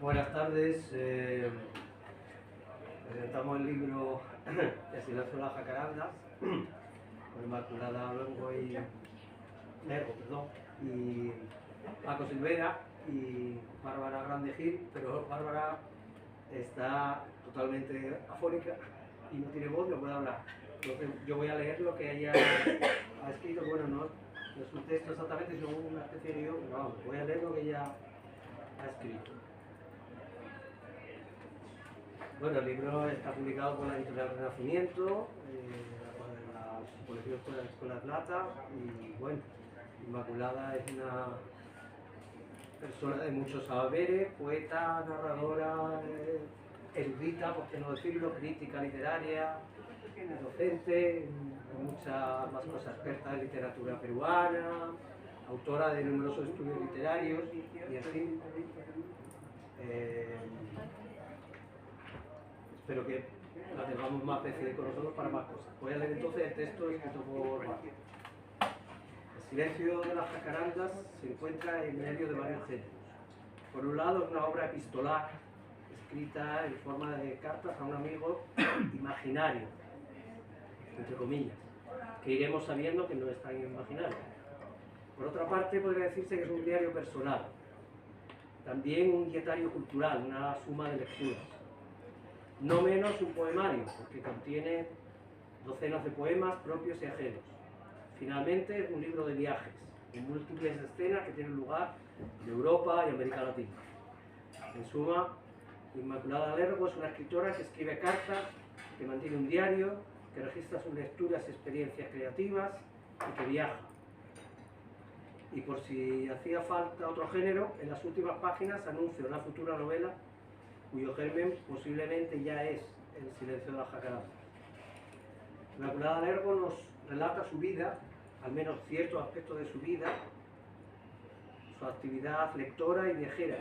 Buenas tardes. Presentamos el libro El silencio de las jacarandas con Inmaculada Lergo y Paco Silvera y Bárbara Grande Gil, pero Bárbara está totalmente afónica y no tiene voz, no puede hablar. Entonces yo voy a leer lo que ella ha escrito. Bueno, no es un texto exactamente, sino una especie de guión, pero vamos, voy a leer lo que ella ha escrito. Bueno, el libro está publicado por la editorial Renacimiento, por la colección de la Escuela de Plata, y bueno, Inmaculada es una persona de muchos saberes, poeta, narradora, erudita, por qué no decirlo, crítica literaria, docente, muchas más cosas, experta en literatura peruana, autora de numerosos estudios literarios y así. Espero que la tengamos más veces con nosotros para más cosas. Voy a leer entonces el texto escrito por Bárbara. El silencio de las jacarandas se encuentra en medio de varios géneros. Por un lado es una obra epistolar, escrita en forma de cartas a un amigo imaginario, entre comillas, que iremos sabiendo que no es tan imaginario. Por otra parte, podría decirse que es un diario personal, también un dietario cultural, una suma de lecturas. No menos un poemario, porque contiene docenas de poemas propios y ajenos. Finalmente, es un libro de viajes, en múltiples escenas que tienen lugar en Europa y América Latina. En suma, Inmaculada Lergo es una escritora que escribe cartas, que mantiene un diario, que registra sus lecturas y experiencias creativas y que viaja. Y por si hacía falta otro género, en las últimas páginas anuncia una futura novela cuyo germen posiblemente ya es El silencio de las jacarandas. Inmaculada Lergo nos relata su vida, al menos ciertos aspectos de su vida, su actividad lectora y viajera.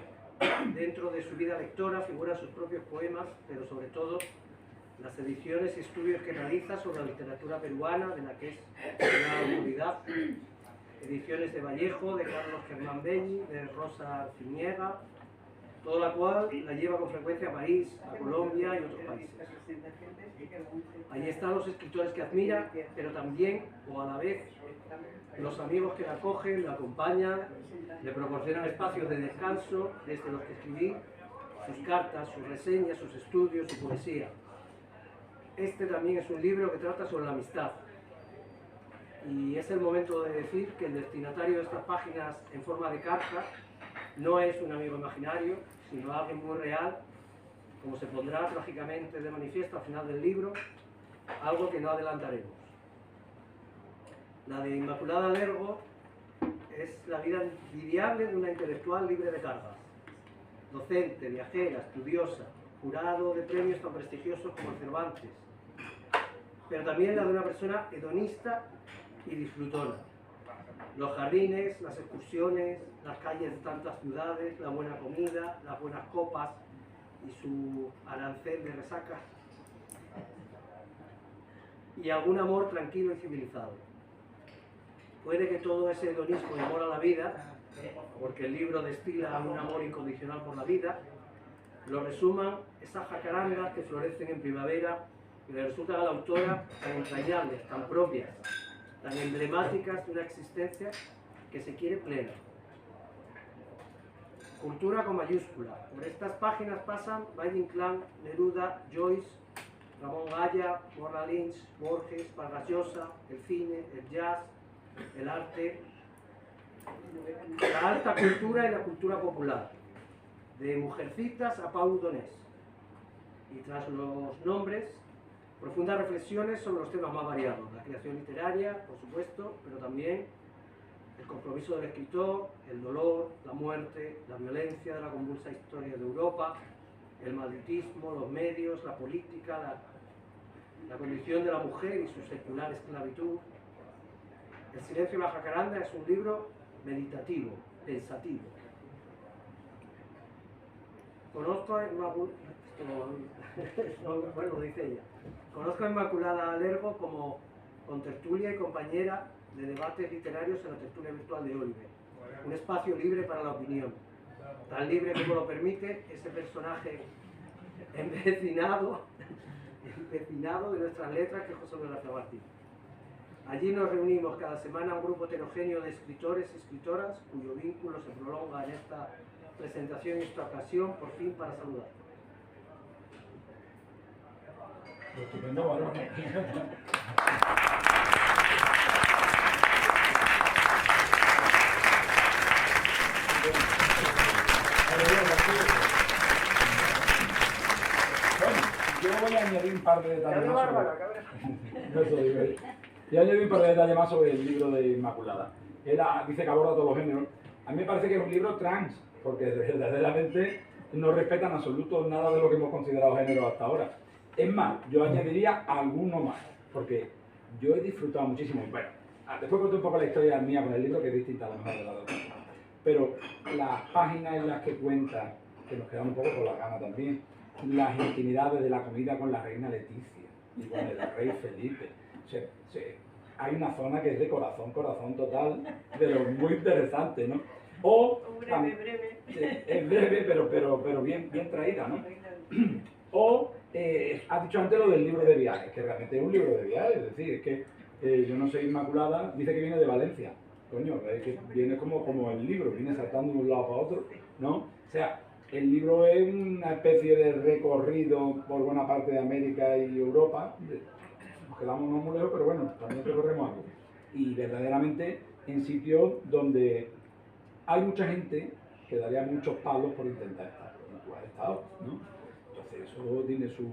Dentro de su vida lectora figuran sus propios poemas, pero sobre todo las ediciones y estudios que realiza sobre la literatura peruana, de la que es una autoridad. Ediciones de Vallejo, de Carlos Germán Belli, de Rosa Arciniega, toda la cual la lleva con frecuencia a París, a Colombia y otros países. Allí están los escritores que admira, pero también, o a la vez, los amigos que la acogen, la acompañan, le proporcionan espacios de descanso desde los que escribir sus cartas, sus reseñas, sus estudios, su poesía. Este también es un libro que trata sobre la amistad. Y es el momento de decir que el destinatario de estas páginas en forma de carta no es un amigo imaginario, sino alguien muy real, como se pondrá trágicamente de manifiesto al final del libro, algo que no adelantaremos. La de Inmaculada Lergo es la vida lidiable de una intelectual libre de cargas, docente, viajera, estudiosa, jurado de premios tan prestigiosos como el Cervantes, pero también la de una persona hedonista y disfrutona. Los jardines, las excursiones, las calles de tantas ciudades, la buena comida, las buenas copas y su arancel de resaca. Y algún amor tranquilo y civilizado. Puede que todo ese hedonismo y amor a la vida, porque el libro destila un amor incondicional por la vida, lo resuman esas jacarandas que florecen en primavera y le resultan a la autora tan entrañables, tan propias, tan emblemáticas de una existencia que se quiere plena. Cultura con mayúscula. Por estas páginas pasan Valle Inclán, Neruda, Joyce, Ramón Gaya, Borja Lynch, Borges, Vargas Llosa, el cine, el jazz, el arte, la alta cultura y la cultura popular, de Mujercitas a Paul Donés. Y tras los nombres, profundas reflexiones sobre los temas más variados, la creación literaria, por supuesto, pero también el compromiso del escritor, el dolor, la muerte, la violencia de la convulsa historia de Europa, el malditismo, los medios, la política, la condición de la mujer y su secular esclavitud. El silencio de la jacaranda es un libro meditativo, pensativo. Conozco a Inmaculada Lergo como contertulia y compañera de debates literarios en la tertulia virtual de Oliver, un espacio libre para la opinión. tan libre como lo permite ese personaje empecinado de nuestras letras, que es José Manuel García Martín. Allí nos reunimos cada semana un grupo heterogéneo de escritores y escritoras cuyo vínculo se prolonga en esta presentación y esta ocasión, por fin, para saludar. Estupendo, Bárbara. Bueno, yo voy a añadir un par de detalles más sobre el libro de Inmaculada. Él dice que aborda todos los géneros. A mí me parece que es un libro trans, porque verdaderamente no respeta en absoluto nada de lo que hemos considerado género hasta ahora. Es más, yo añadiría alguno más, porque yo he disfrutado muchísimo. Bueno, después cuento un poco la historia mía con el libro, que es distinta a la mejor de la otra. Pero las páginas en las que cuenta, que nos quedamos un poco con la gana también, las intimidades de la comida con la reina Leticia y con el rey Felipe. Hay una zona que es de corazón total, pero muy interesante, ¿no? O breve. Es breve, pero bien traída, ¿no? O has dicho antes lo del libro de viajes, que realmente es un libro de viajes, es decir, es que yo no soy Inmaculada, dice que viene de Valencia. Coño, es que viene como el libro, viene saltando de un lado para otro, ¿no? O sea, el libro es una especie de recorrido por buena parte de América y Europa. Nos quedamos no muy lejos, pero bueno, también recorremos algo. Y verdaderamente en sitios donde hay mucha gente que daría muchos palos por intentar estar, y tú has estado, ¿no? Entonces eso tiene su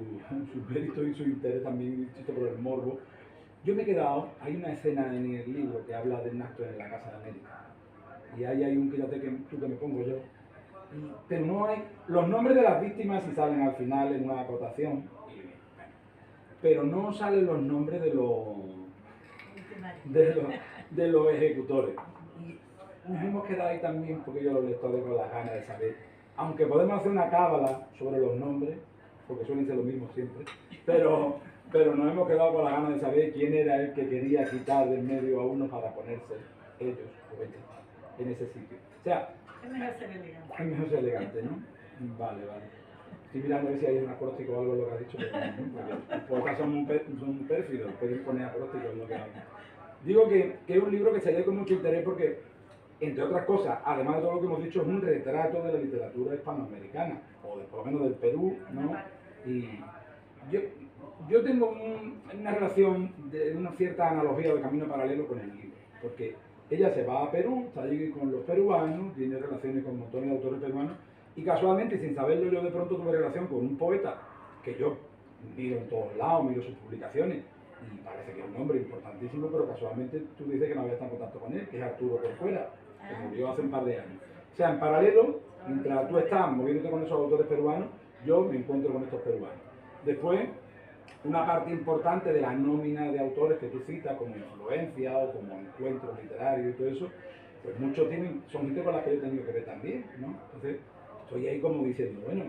mérito y su interés también, insisto, por el morbo. Yo me he quedado, hay una escena en el libro que habla del acto en la Casa de América. Y ahí hay un quítate que tú que me pongo yo. Pero no hay, los nombres de las víctimas sí salen al final en una acotación, pero no salen los nombres de los ejecutores. Y nos hemos quedado ahí también, porque yo los lectores con las ganas de saber, aunque podemos hacer una cábala sobre los nombres, porque suelen ser los mismos siempre, pero nos hemos quedado con las ganas de saber quién era el que quería quitar del medio a uno para ponerse ellos o ellas en ese sitio. O sea, es mejor ser elegante. Es mejor ser elegante, ¿no? Vale. Estoy mirando a ver si hay un acróstico o algo en lo que has dicho, pero no, porque los poetas son pérfidos, pueden poner acrósticos en lo que hablan. Digo que es un libro que se lee con mucho interés porque, entre otras cosas, además de todo lo que hemos dicho, es un retrato de la literatura hispanoamericana, o por lo menos del Perú, ¿no? Y yo tengo una relación de una cierta analogía de camino paralelo con el libro, porque ella se va a Perú, está allí con los peruanos, tiene relaciones con montones de autores peruanos, y casualmente, sin saberlo, yo de pronto tuve relación con un poeta que yo miro en todos lados, miro sus publicaciones, y parece que es un hombre importantísimo, pero casualmente tú dices que no había estado en contacto con él, que es Arturo Corcuera, que murió hace un par de años. O sea, en paralelo, mientras tú estás moviéndote con esos autores peruanos, yo me encuentro con estos peruanos. Después, una parte importante de la nómina de autores que tú citas como influencia o como encuentros literarios y todo eso, pues muchos son gente con la que yo he tenido que ver también, ¿no? Entonces, estoy ahí como diciendo, bueno,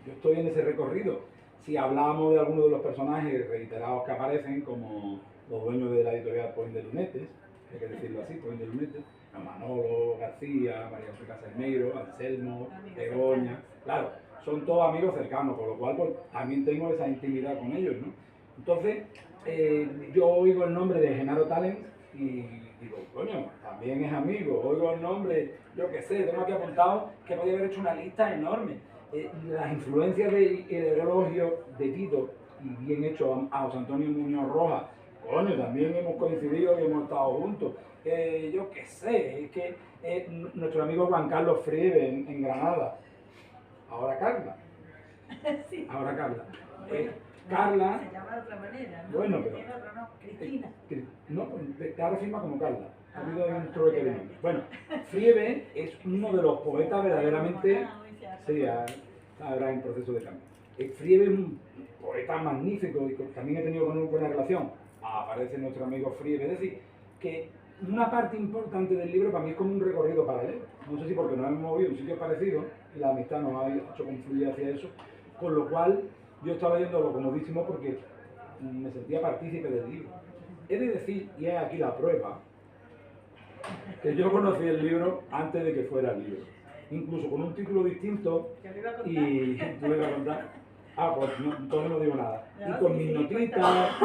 yo estoy en ese recorrido. Si hablamos de algunos de los personajes reiterados que aparecen, como los dueños de la editorial Point de Lunetes, hay que decirlo así, Point de Lunetes, Manolo García, María José Caselmeiro, Anselmo, Begoña, claro, son todos amigos cercanos, por lo cual pues, también tengo esa intimidad con ellos, ¿no? Entonces, yo oigo el nombre de Genaro Talent y digo, coño, también es amigo, oigo el nombre, yo qué sé, tengo aquí apuntado que podía haber hecho una lista enorme. Las influencias del elogio debido y bien hecho a José Antonio Muñoz Rojas, coño, también hemos coincidido y hemos estado juntos. Yo qué sé, es que nuestro amigo Juan Carlos Friebe en Granada, ahora Carla. Sí. Ahora Carla. Bueno, Carla. se llama de otra manera, ¿no? Bueno, pero. Tiene otro nombre, Cristina. No, ahora firma como Carla. Ha habido un trueque de nombre. Bueno, Friebe es uno de los poetas verdaderamente. Sí, ahora en proceso de cambio. Friebe es un poeta magnífico y también he tenido con él buena relación. Aparece nuestro amigo Friebe. Es decir, que una parte importante del libro para mí es como un recorrido paralelo. No sé si porque nos hemos movido en sitios parecidos y la amistad nos ha hecho confluir hacia eso, con lo cual yo estaba yéndolo comodísimo porque me sentía partícipe del libro. He de decir, y es aquí la prueba, que yo conocí el libro antes de que fuera el libro. incluso con un título distinto, Yo le iba a contar. y tú le vas a contar. Ah, pues no, entonces no digo nada. No, Y con sí, mis sí, notitas,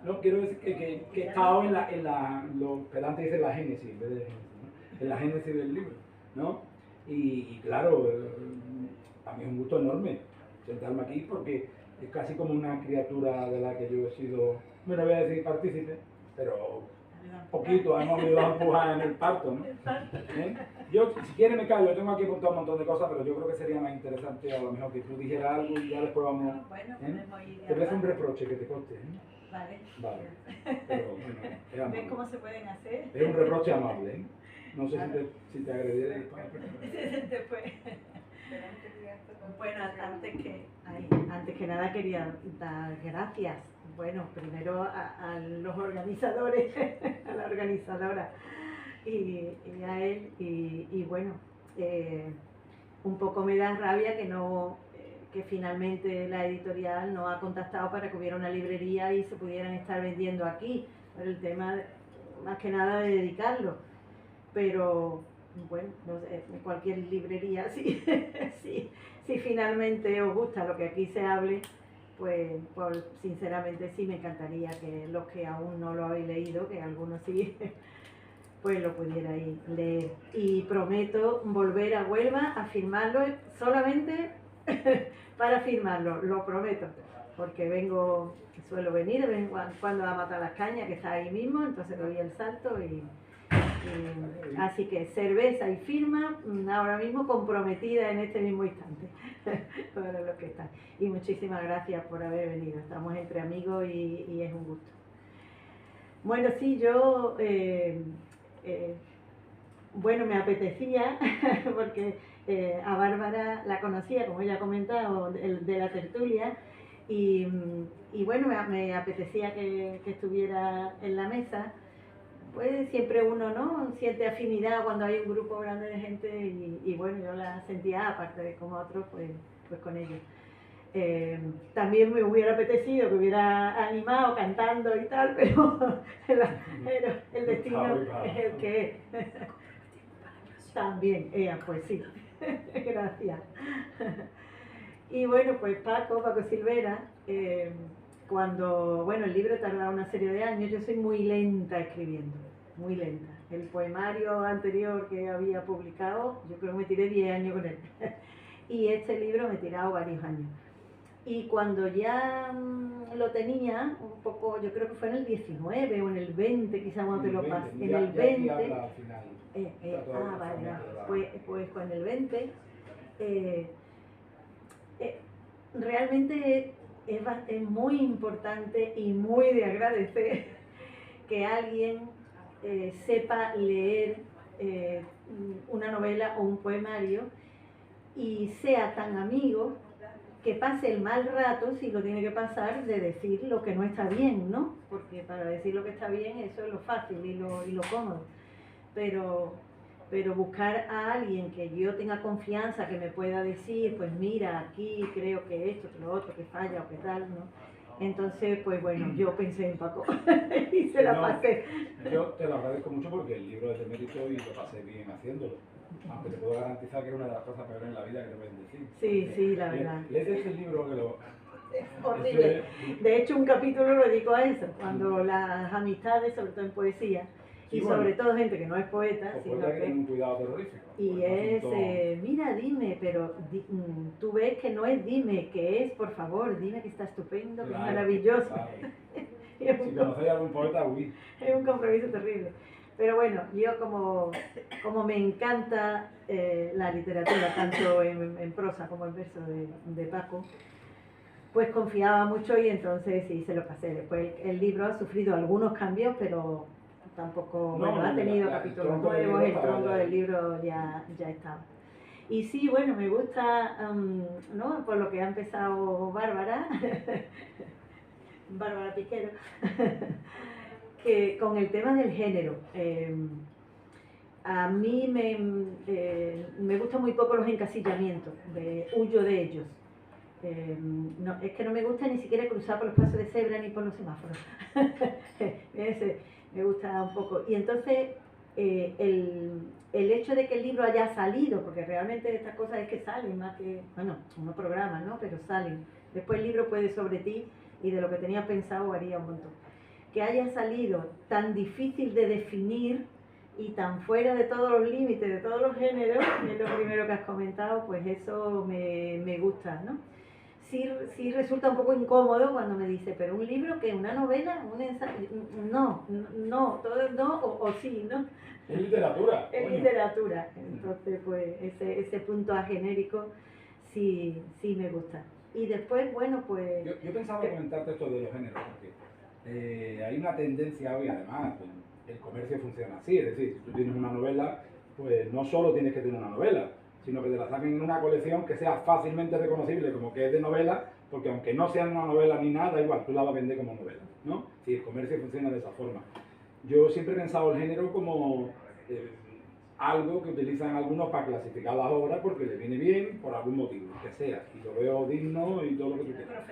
no, quiero decir que he estado los pedantes dicen la génesis, en vez de génesis, ¿no? En la génesis del libro, ¿no? Y claro, a mí es un gusto enorme sentarme aquí porque es casi como una criatura de la que yo he sido, no voy a decir partícipe, pero poquito, hemos ayudado a empujar en el parto, ¿no? ¿Eh? Yo, si quieres me callo, yo tengo aquí apuntado un montón de cosas, pero yo creo que sería más interesante a lo mejor que tú dijeras algo y ya después vamos. Bueno, ¿Eh? podemos ir Te voy a hacer un hablando. reproche que te conste, ¿eh? Vale. Vale. Pero bueno, es ¿Ves amable. cómo se pueden hacer? Es un reproche amable, ¿eh? No sé si te agrediré después. Después. Bueno, antes que nada quería dar gracias. Bueno, primero a los organizadores, a la organizadora y a él. Y bueno, un poco me da rabia que que finalmente la editorial no ha contactado para que hubiera una librería y se pudieran estar vendiendo aquí, por el tema más que nada de dedicarlo. Pero bueno, no sé, cualquier librería, si finalmente os gusta lo que aquí se hable, pues sinceramente sí me encantaría que los que aún no lo habéis leído, que algunos sí, pues lo pudierais leer. Y prometo volver a Huelva a firmarlo solamente para firmarlo, lo prometo, porque suelo venir de vez en cuando a matar las cañas, que está ahí mismo, entonces doy el salto y así que cerveza y firma ahora mismo comprometida en este mismo instante para los que están. Y muchísimas gracias por haber venido. Estamos entre amigos y es un gusto. Bueno, sí, yo bueno, me apetecía porque a Bárbara la conocía, como ella ha comentado, de la tertulia y bueno, me apetecía que estuviera en la mesa. Pues siempre uno, ¿no?, siente afinidad cuando hay un grupo grande de gente y bueno, yo la sentía, aparte de como otros, pues con ellos. También me hubiera apetecido que hubiera animado cantando y tal, pero el destino es el que es. También, pues sí, gracias. Y bueno, pues Paco Silvera, bueno, el libro tarda una serie de años, yo soy muy lenta escribiendo, muy lenta. El poemario anterior que había publicado, yo creo que me tiré 10 años con él. Y este libro me he tirado varios años. Y cuando ya lo tenía, un poco, yo creo que fue en el 19 o en el 20, quizás cuando te lo pasé, en el 20. Vale, pues en el 20, realmente es muy importante y muy de agradecer que alguien sepa leer una novela o un poemario y sea tan amigo que pase el mal rato, si lo tiene que pasar, de decir lo que no está bien, ¿no? Porque para decir lo que está bien, eso es lo fácil y lo cómodo. Pero buscar a alguien que yo tenga confianza, que me pueda decir, pues mira, aquí creo que esto, que lo otro, que falla o que tal, ¿no? Entonces, pues bueno, yo pensé en Paco y se la pasé. Yo te lo agradezco mucho porque el libro es de mérito y lo pasé bien haciéndolo. Aunque te puedo garantizar que es una de las cosas peores en la vida que te pueden decir. Sí, la verdad. Léete ese libro que lo... Es horrible. De hecho, un capítulo lo dedico a eso, cuando las amistades, sobre todo en poesía, y sobre todo gente que no es poeta, sino que tiene un cuidado terrorífico. Y es, mira, dime, pero tú ves que no es dime, que es, por favor, dime que está estupendo, que es maravilloso. Claro. Si conocéis a algún poeta, huid. Es un compromiso terrible. Pero bueno, yo como me encanta la literatura, tanto en prosa como en verso de Paco, pues confiaba mucho y entonces sí, se lo pasé. Después el libro ha sufrido algunos cambios, pero tampoco, bueno, ha tenido capítulos nuevos, el tronco del libro ya estaba. Y sí, bueno, me gusta, ¿no?, por lo que ha empezado Bárbara, Bárbara Piquero, que con el tema del género. A mí me gustan muy poco los encasillamientos, huyo de ellos. No, es que no me gusta ni siquiera cruzar por los pasos de cebra ni por los semáforos. Me gusta un poco. Y entonces el hecho de que el libro haya salido, porque realmente estas cosas es que salen más que, bueno, unos programas, ¿no? Pero salen. Después el libro puede sobre ti y de lo que tenías pensado varía un montón. Que haya salido tan difícil de definir y tan fuera de todos los límites, de todos los géneros, que es lo primero que has comentado, pues eso me gusta, ¿no? Sí resulta un poco incómodo cuando me dice, pero un libro, ¿qué? ¿Una novela? ¿Un ensayo? No, todo no o sí, ¿no? Es literatura. Es literatura. Entonces, pues ese punto agenérico sí me gusta. Y después, bueno, pues... Yo pensaba comentarte esto de los géneros, porque hay una tendencia hoy, además, pues, el comercio funciona así, es decir, si tú tienes una novela, pues no solo tienes que tener una novela, sino que te la saquen en una colección que sea fácilmente reconocible como que es de novela, porque aunque no sea una novela ni nada, igual tú la vas a vender como novela, ¿no? Si el comercio funciona de esa forma. Yo siempre he pensado el género como algo que utilizan algunos para clasificar las obras porque les viene bien por algún motivo, que sea, y lo veo digno y todo lo que tú quieras.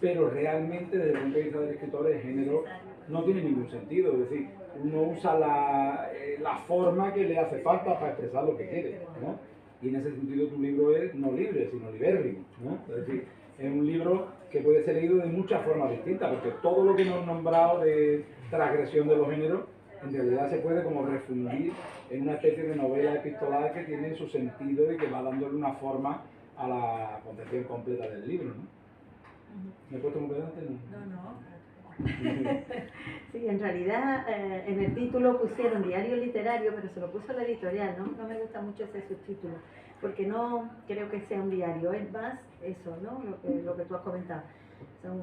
Pero realmente desde el punto de vista del escritor el género no tiene ningún sentido, es decir, uno usa la forma que le hace falta para expresar lo que quiere, ¿no? Y en ese sentido tu libro es no libre, sino libérrimo, ¿no? Es decir, es un libro que puede ser leído de muchas formas distintas, porque todo lo que hemos nombrado de transgresión de los géneros, en realidad se puede como refundir en una especie de novela epistolar que tiene su sentido y que va dándole una forma a la concepción completa del libro, ¿no? ¿Me he puesto muy pedante? No. Sí, en realidad en el título pusieron diario literario, pero se lo puso la editorial, ¿no? No me gusta mucho ese subtítulo, porque no creo que sea un diario, es más eso, ¿no? Lo que tú has comentado. Son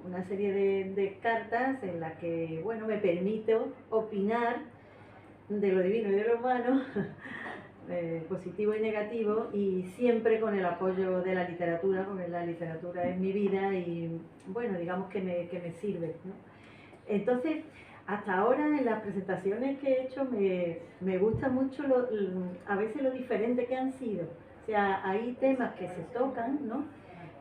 una serie de cartas en las que, bueno, me permito opinar de lo divino y de lo humano, positivo y negativo, y siempre con el apoyo de la literatura, porque la literatura es mi vida y, bueno, digamos que me sirve, ¿no? Entonces, hasta ahora en las presentaciones que he hecho me gusta mucho a veces lo diferente que han sido. O sea, hay temas que se tocan, ¿no?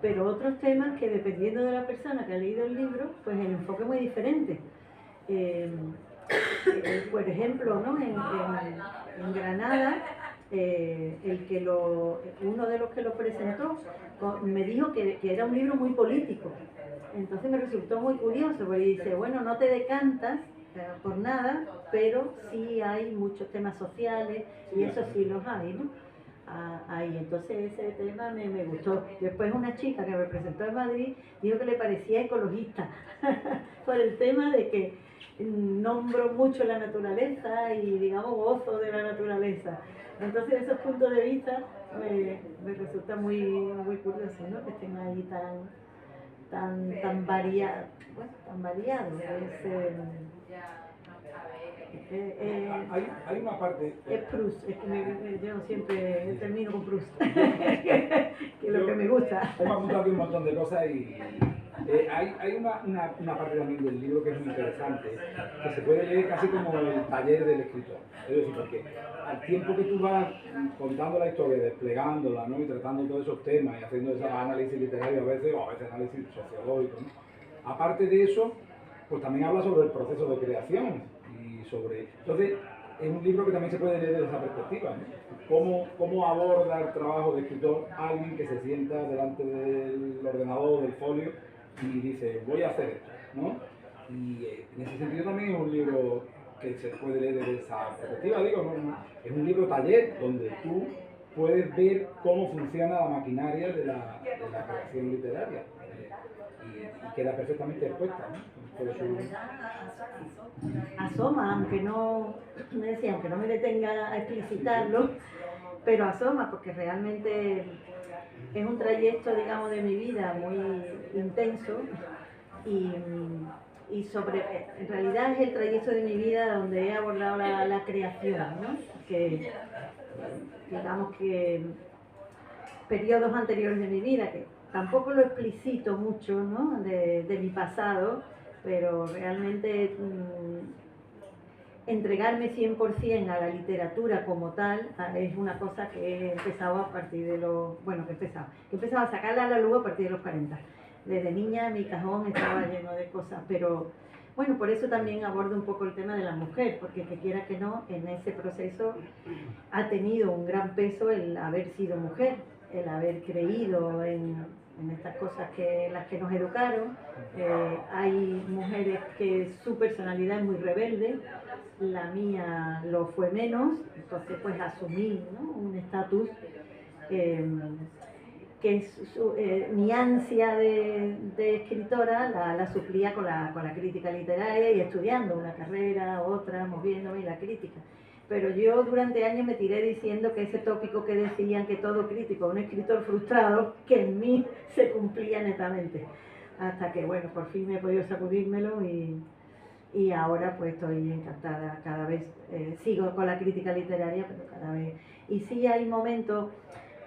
Pero otros temas que dependiendo de la persona que ha leído el libro, pues el enfoque es muy diferente. Por ejemplo, ¿no? En Granada, uno de los que lo presentó me dijo que era un libro muy político. Entonces me resultó muy curioso, porque dice, bueno, no te decantas por nada, pero sí hay muchos temas sociales y eso sí los hay, ¿no? Ahí, entonces ese tema me gustó. Después una chica que me presentó en Madrid dijo que le parecía ecologista por el tema de que nombro mucho la naturaleza y digamos gozo de la naturaleza. Entonces esos puntos de vista me resulta muy curioso, ¿no? Que estén ahí tan variados, bueno, tan variados. Hay una parte... Es Proust, es que yo siempre termino con Proust, que es lo que me gusta. Hemos apuntado aquí un montón de cosas y hay una parte también del libro que es muy interesante, que se puede leer casi como el taller del escritor. Es decir, porque al tiempo que tú vas contando la historia, desplegándola, ¿no? Y tratando todos esos temas y haciendo ese análisis literario a veces, o a veces análisis sociológico, ¿no? Aparte de eso, pues también habla sobre el proceso de creación y sobre... Entonces, es un libro que también se puede leer desde esa perspectiva, ¿no? ¿Cómo aborda el trabajo de escritor alguien que se sienta delante del ordenador o del folio y dice, voy a hacer esto, ¿no? Y en ese sentido también es un libro que se puede leer desde esa perspectiva, digo, ¿no? Es un libro taller donde tú puedes ver cómo funciona la maquinaria de la creación literaria y queda perfectamente expuesta, ¿no? Asoma, aunque no me detenga a explicitarlo, pero asoma porque realmente es un trayecto, digamos, de mi vida muy intenso y en realidad es el trayecto de mi vida donde he abordado la creación, ¿no? Que digamos que periodos anteriores de mi vida, que tampoco lo explicito mucho, ¿no? de mi pasado, pero realmente entregarme 100% a la literatura como tal es una cosa que he empezado a partir de los... Bueno, que he empezado a sacarla a la luz a partir de los 40. Desde niña mi cajón estaba lleno de cosas, pero Bueno, por eso también abordo un poco el tema de la mujer, porque que quiera que no, en ese proceso ha tenido un gran peso el haber sido mujer, el haber creído en estas cosas que las que nos educaron. Hay mujeres que su personalidad es muy rebelde, la mía lo fue menos, entonces pues asumí, ¿no?, un estatus que mi ansia de escritora la suplía con la crítica literaria y estudiando una carrera, otra, moviéndome y la crítica. Pero yo durante años me tiré diciendo que ese tópico que decían que todo crítico es un escritor frustrado, que en mí se cumplía netamente. Hasta que, bueno, por fin me he podido sacudírmelo y ahora pues estoy encantada. Cada vez sigo con la crítica literaria, pero cada vez... Y sí hay momentos...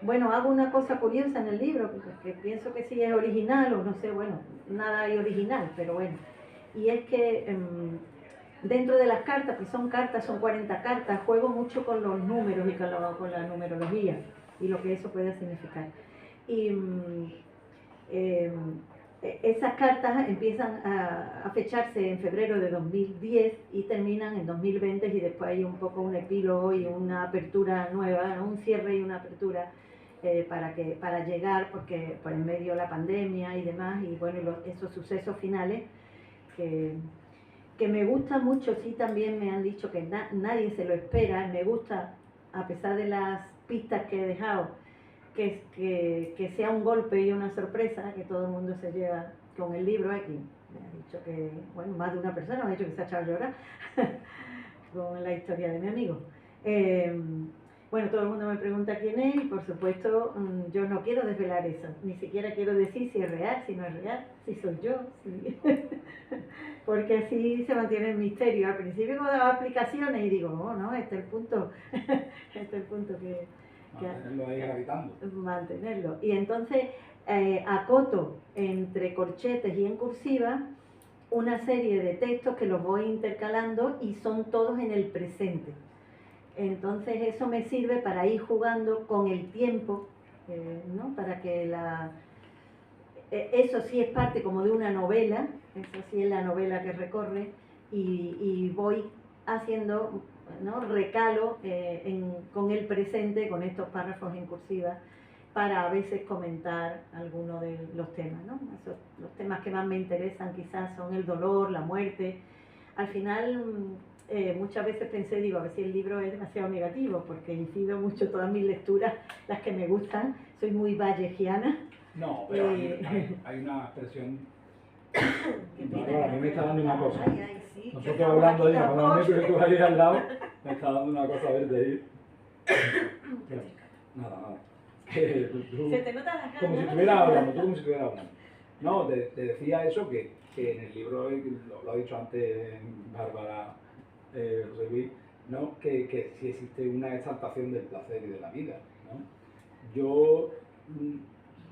Bueno, hago una cosa curiosa en el libro, que pienso que sí es original, o no sé, bueno, nada hay original, pero bueno. Y es que dentro de las cartas, que son cartas, son 40 cartas, juego mucho con los números y con la numerología y lo que eso puede significar. Y esas cartas empiezan a fecharse en febrero de 2010 y terminan en 2020 y después hay un poco un epílogo y una apertura nueva, ¿no?, un cierre y una apertura para llegar, porque por en medio de la pandemia y demás, y bueno, esos sucesos finales que me gusta mucho. Sí, también me han dicho que nadie se lo espera. Me gusta, a pesar de las pistas que he dejado, que sea un golpe y una sorpresa, que todo el mundo se lleva con el libro. Aquí me ha dicho que, bueno, más de una persona me ha dicho que se ha echado a llorar con la historia de mi amigo. Bueno, todo el mundo me pregunta quién es y por supuesto yo no quiero desvelar eso, ni siquiera quiero decir si es real, si no es real, si soy yo, porque así se mantiene el misterio. Al principio como daba explicaciones y digo, oh no, este es el punto, este es el punto que mantenerlo ahí gravitando. Mantenerlo. Y entonces acoto entre corchetes y en cursiva una serie de textos que los voy intercalando y son todos en el presente. Entonces eso me sirve para ir jugando con el tiempo, ¿no?, para que eso sí es parte como de una novela, eso sí es la novela que recorre, y voy haciendo, ¿no?, recalo con el presente, con estos párrafos en cursiva, para a veces comentar alguno de los temas, ¿no? Los temas que más me interesan quizás son el dolor, la muerte. Al final muchas veces pensé, digo, a ver si el libro es demasiado negativo, porque incido mucho todas mis lecturas, las que me gustan. Soy muy vallejiana. No, pero hay una expresión. Ahora, a mí me está dando una cosa. Sí, nosotros hablando ahí, cuando tú ahí al lado, me está dando una cosa verde ahí. Nada. Se te nota la cara. Como si estuvieras hablando, tú como si estuvieras hablando. No, te decía eso, que en el libro, lo ha dicho antes Bárbara José Luis, ¿no?, que sí existe una exaltación del placer y de la vida, ¿no? Yo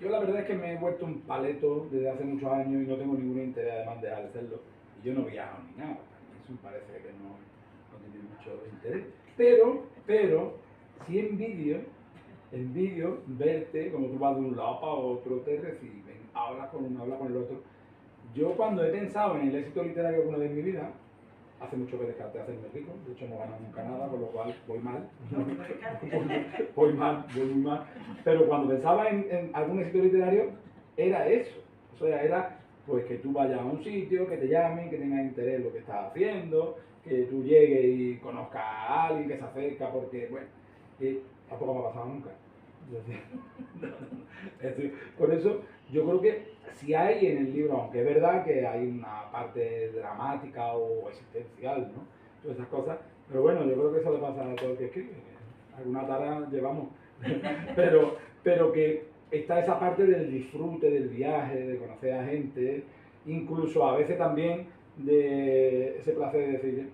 la verdad es que me he vuelto un paleto desde hace muchos años y no tengo ningún interés además de dejar de serlo. Y yo no viajo ni nada, eso me parece que no tiene mucho interés. Pero sí envidio verte como tú vas de un lado para otro, te reciben, hablas con uno, hablas con el otro. Yo cuando he pensado en el éxito literario alguna vez en mi vida, hace mucho que descarté hacerme rico, de hecho no gano nunca nada, con lo cual voy mal. voy muy mal. Pero cuando pensaba en algún éxito literario, era eso. O sea, era pues que tú vayas a un sitio, que te llamen, que tengas interés en lo que estás haciendo, que tú llegues y conozcas a alguien que se acerca, porque, bueno, tampoco me ha pasado nunca. Por eso yo creo que si hay en el libro, aunque es verdad que hay una parte dramática o existencial, ¿no?, todas esas cosas, pero bueno, yo creo que eso le pasa a todo el que escribe, alguna tara llevamos, pero que está esa parte del disfrute del viaje, de conocer a gente, incluso a veces también de ese placer de decir,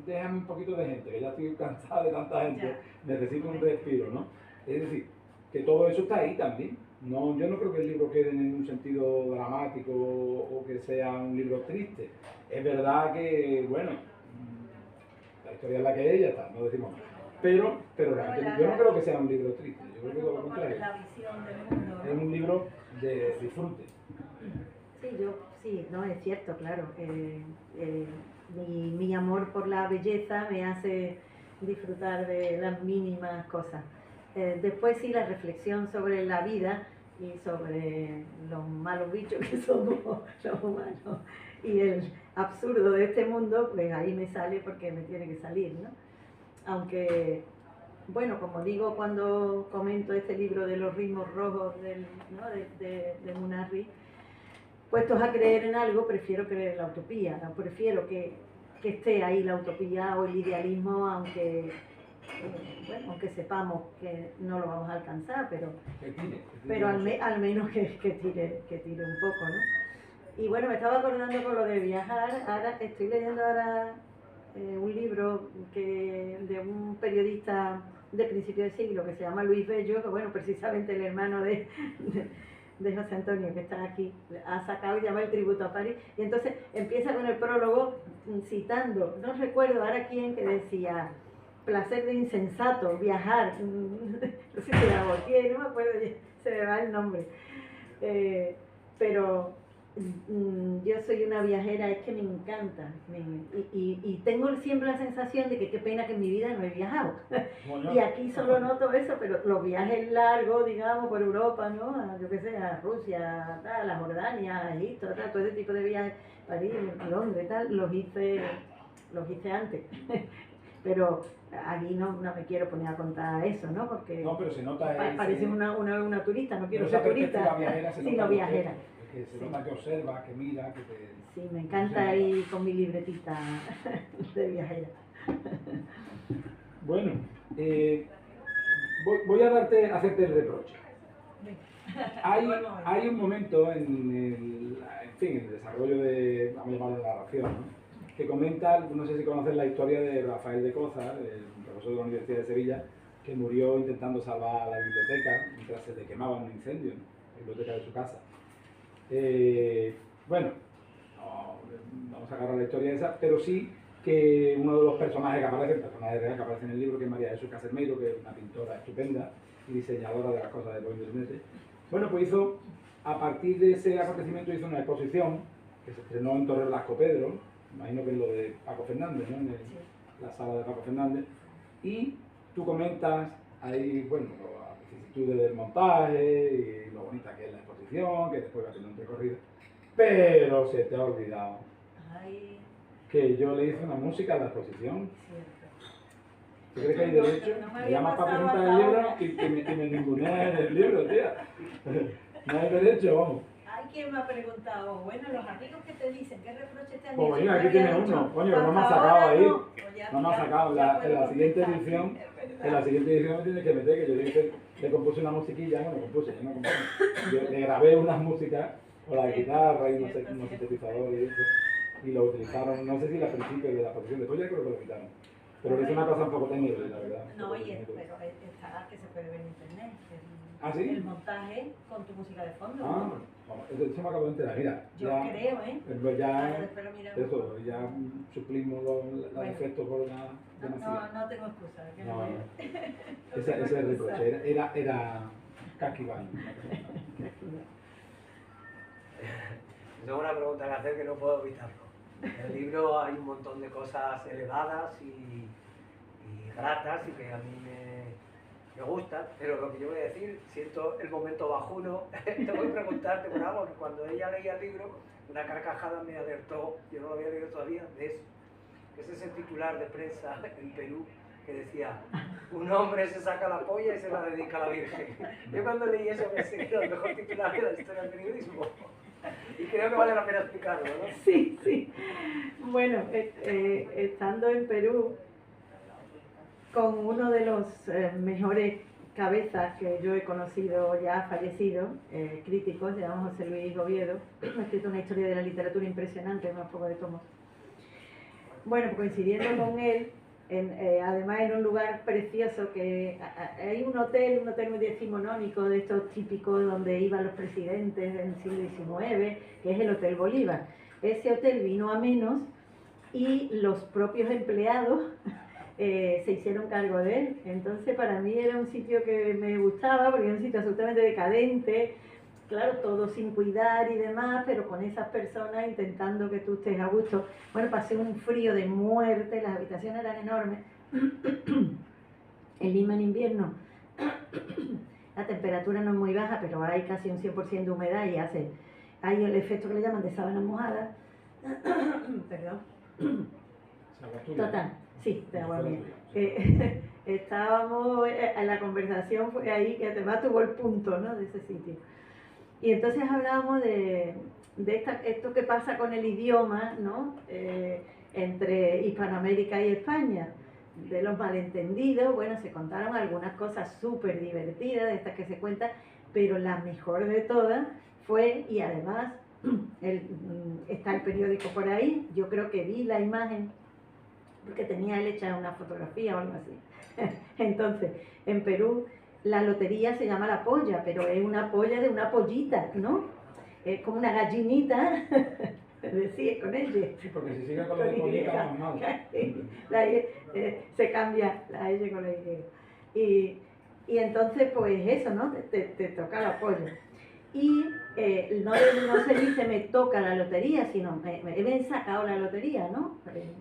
déjame un poquito de gente, que ya estoy cansada de tanta gente, necesito un respiro, ¿no? Es decir, que todo eso está ahí también. No, yo no creo que el libro quede en un sentido dramático o que sea un libro triste. Es verdad que, bueno, la historia es la que es, ya está, no decimos más. Pero realmente yo no creo que sea un libro triste, yo creo que todo lo contrario. La visión del mundo, ¿no? Es un libro de disfrute. Sí, sí, no, es cierto, claro. Mi amor por la belleza me hace disfrutar de las mínimas cosas. Después sí, la reflexión sobre la vida y sobre los malos bichos que somos los humanos y el absurdo de este mundo, pues ahí me sale porque me tiene que salir, ¿no? Aunque, bueno, como digo cuando comento este libro de los ritmos rojos ¿no? de Munarriz, puestos a creer en algo, prefiero creer en la utopía, ¿no? Prefiero que esté ahí la utopía o el idealismo, aunque sepamos que no lo vamos a alcanzar, pero al menos que tire un poco, ¿no? Y bueno, me estaba acordando con lo de viajar, ahora estoy leyendo un libro de un periodista de principio de siglo que se llama Luis Bello, que bueno, precisamente el hermano de José Antonio, que está aquí, ha sacado y llama El tributo a París, y entonces empieza con el prólogo citando, no recuerdo ahora quién, que decía: placer de insensato, viajar, no sé si era Gautier, no me acuerdo, se me va el nombre, pero yo soy una viajera, es que me encanta, y tengo siempre la sensación de que qué pena que en mi vida no he viajado. Bueno. Y aquí solo noto eso, pero los viajes largos, digamos, por Europa, ¿no? Yo qué sé, a Rusia, tal, a Jordania, a Egipto, tal, todo ese tipo de viajes, París, Londres, tal, los hice antes. Pero aquí no me quiero poner a contar eso, ¿no? Porque no, pero se nota parece una turista, no quiero ser turista, sino viajera. Que se nota que observa, que mira, que te... Sí, me encanta ir con mi libretita de viajera. Bueno, voy a hacerte el reproche. Hay un momento en el desarrollo de, vamos a llamarlo la narración, ¿no? Que comenta, no sé si conoces la historia de Rafael de Coza, el profesor de la Universidad de Sevilla, que murió intentando salvar la biblioteca mientras se le quemaba un incendio, ¿no? La biblioteca de su casa. Bueno, no vamos a agarrar la historia esa, pero sí que uno de los personajes que aparece, el personaje real que aparece en el libro, que es María Jesús Casermeiro, que es una pintora estupenda y diseñadora de las cosas de Boeing Meses. Bueno, pues a partir de ese acontecimiento hizo una exposición que se estrenó en Torre Blasco Pedro, imagino que es lo de Paco Fernández, ¿no? La sala de Paco Fernández, y tú comentas ahí, bueno, las vicisitudes del montaje y lo bonita que es la exposición, que después va a tener un recorrido, pero se te ha olvidado que yo le hice una música a la exposición. ¿Tú crees que hay derecho? Me llamas para presentar el libro y me ninguneas en el libro, tía. No hay derecho, vamos. Hay quien me ha preguntado, bueno, los amigos que te dicen, ¿qué reproches te han dicho? Pues mira, aquí tienes uno, coño, que no me ha sacado ahí. No me ha sacado. En la siguiente edición me tienes que meter, que yo le compuse una musiquilla, yo no compuse. Yo le grabé unas músicas con la guitarra y unos sintetizadores y eso, y lo utilizaron, no sé si al principio de la exposición, después ya creo que lo quitaron. Pero hice una cosa un poco técnica, la verdad. No, pero está que se puede ver en internet. ¿Ah, sí? El montaje con tu música de fondo. Ah, eso me acabo de enterar, mira. Yo ya, creo, pues ya suplimos los efectos por una demasiado. No tengo excusa. Ese es el reproche, era Caquibán. Es una pregunta que hacer que no puedo evitarlo. En el libro hay un montón de cosas elevadas y gratas y que a mí me gustan, pero lo que yo voy a decir, siento el momento bajuno. Te voy a preguntarte por algo que cuando ella leía el libro, una carcajada me alertó, yo no lo había leído todavía, de eso. Ese es el titular de prensa en Perú que decía: un hombre se saca la polla y se la dedica a la Virgen. Yo cuando leí eso pensé que era el mejor titular de la historia del periodismo. Y creo que vale la pena explicarlo, ¿no? Sí. Bueno, estando en Perú, con uno de los mejores cabezas que yo he conocido, ya fallecido, críticos, se llama José Luis Oviedo, ha escrito una historia de la literatura impresionante, unos pocos de tomos. Bueno, coincidiendo con él, además en un lugar precioso, que hay un hotel muy decimonónico de estos típicos donde iban los presidentes del siglo XIX, que es el Hotel Bolívar. Ese hotel vino a menos y los propios empleados se hicieron cargo de él. Entonces para mí era un sitio que me gustaba porque era un sitio absolutamente decadente, claro, todo sin cuidar y demás, pero con esas personas intentando que tú estés a gusto. Bueno, pasé un frío de muerte, las habitaciones eran enormes. En Lima en invierno la temperatura no es muy baja, pero hay casi un 100% de humedad y hay el efecto que le llaman de sábana mojada. Perdón. Total, sí, de agua mía. Estábamos, la conversación fue ahí, que además tuvo el punto, ¿no?, de ese sitio. Y entonces hablábamos de esto que pasa con el idioma, ¿no?, entre Hispanoamérica y España, de los malentendidos. Bueno, se contaron algunas cosas súper divertidas, de estas que se cuentan, pero la mejor de todas fue, y además está el periódico por ahí, yo creo que vi la imagen, porque tenía él hecha una fotografía o algo así. Entonces, en Perú la lotería se llama la polla, pero es una polla de una pollita, ¿no? Es como una gallinita, decía con ella. Sí, porque si sigue con la de pollita, vamos mal. Se cambia la L con la Y. Y entonces, pues eso, ¿no? Te toca la polla. Y no se dice me toca la lotería, sino me he sacado la lotería, ¿no?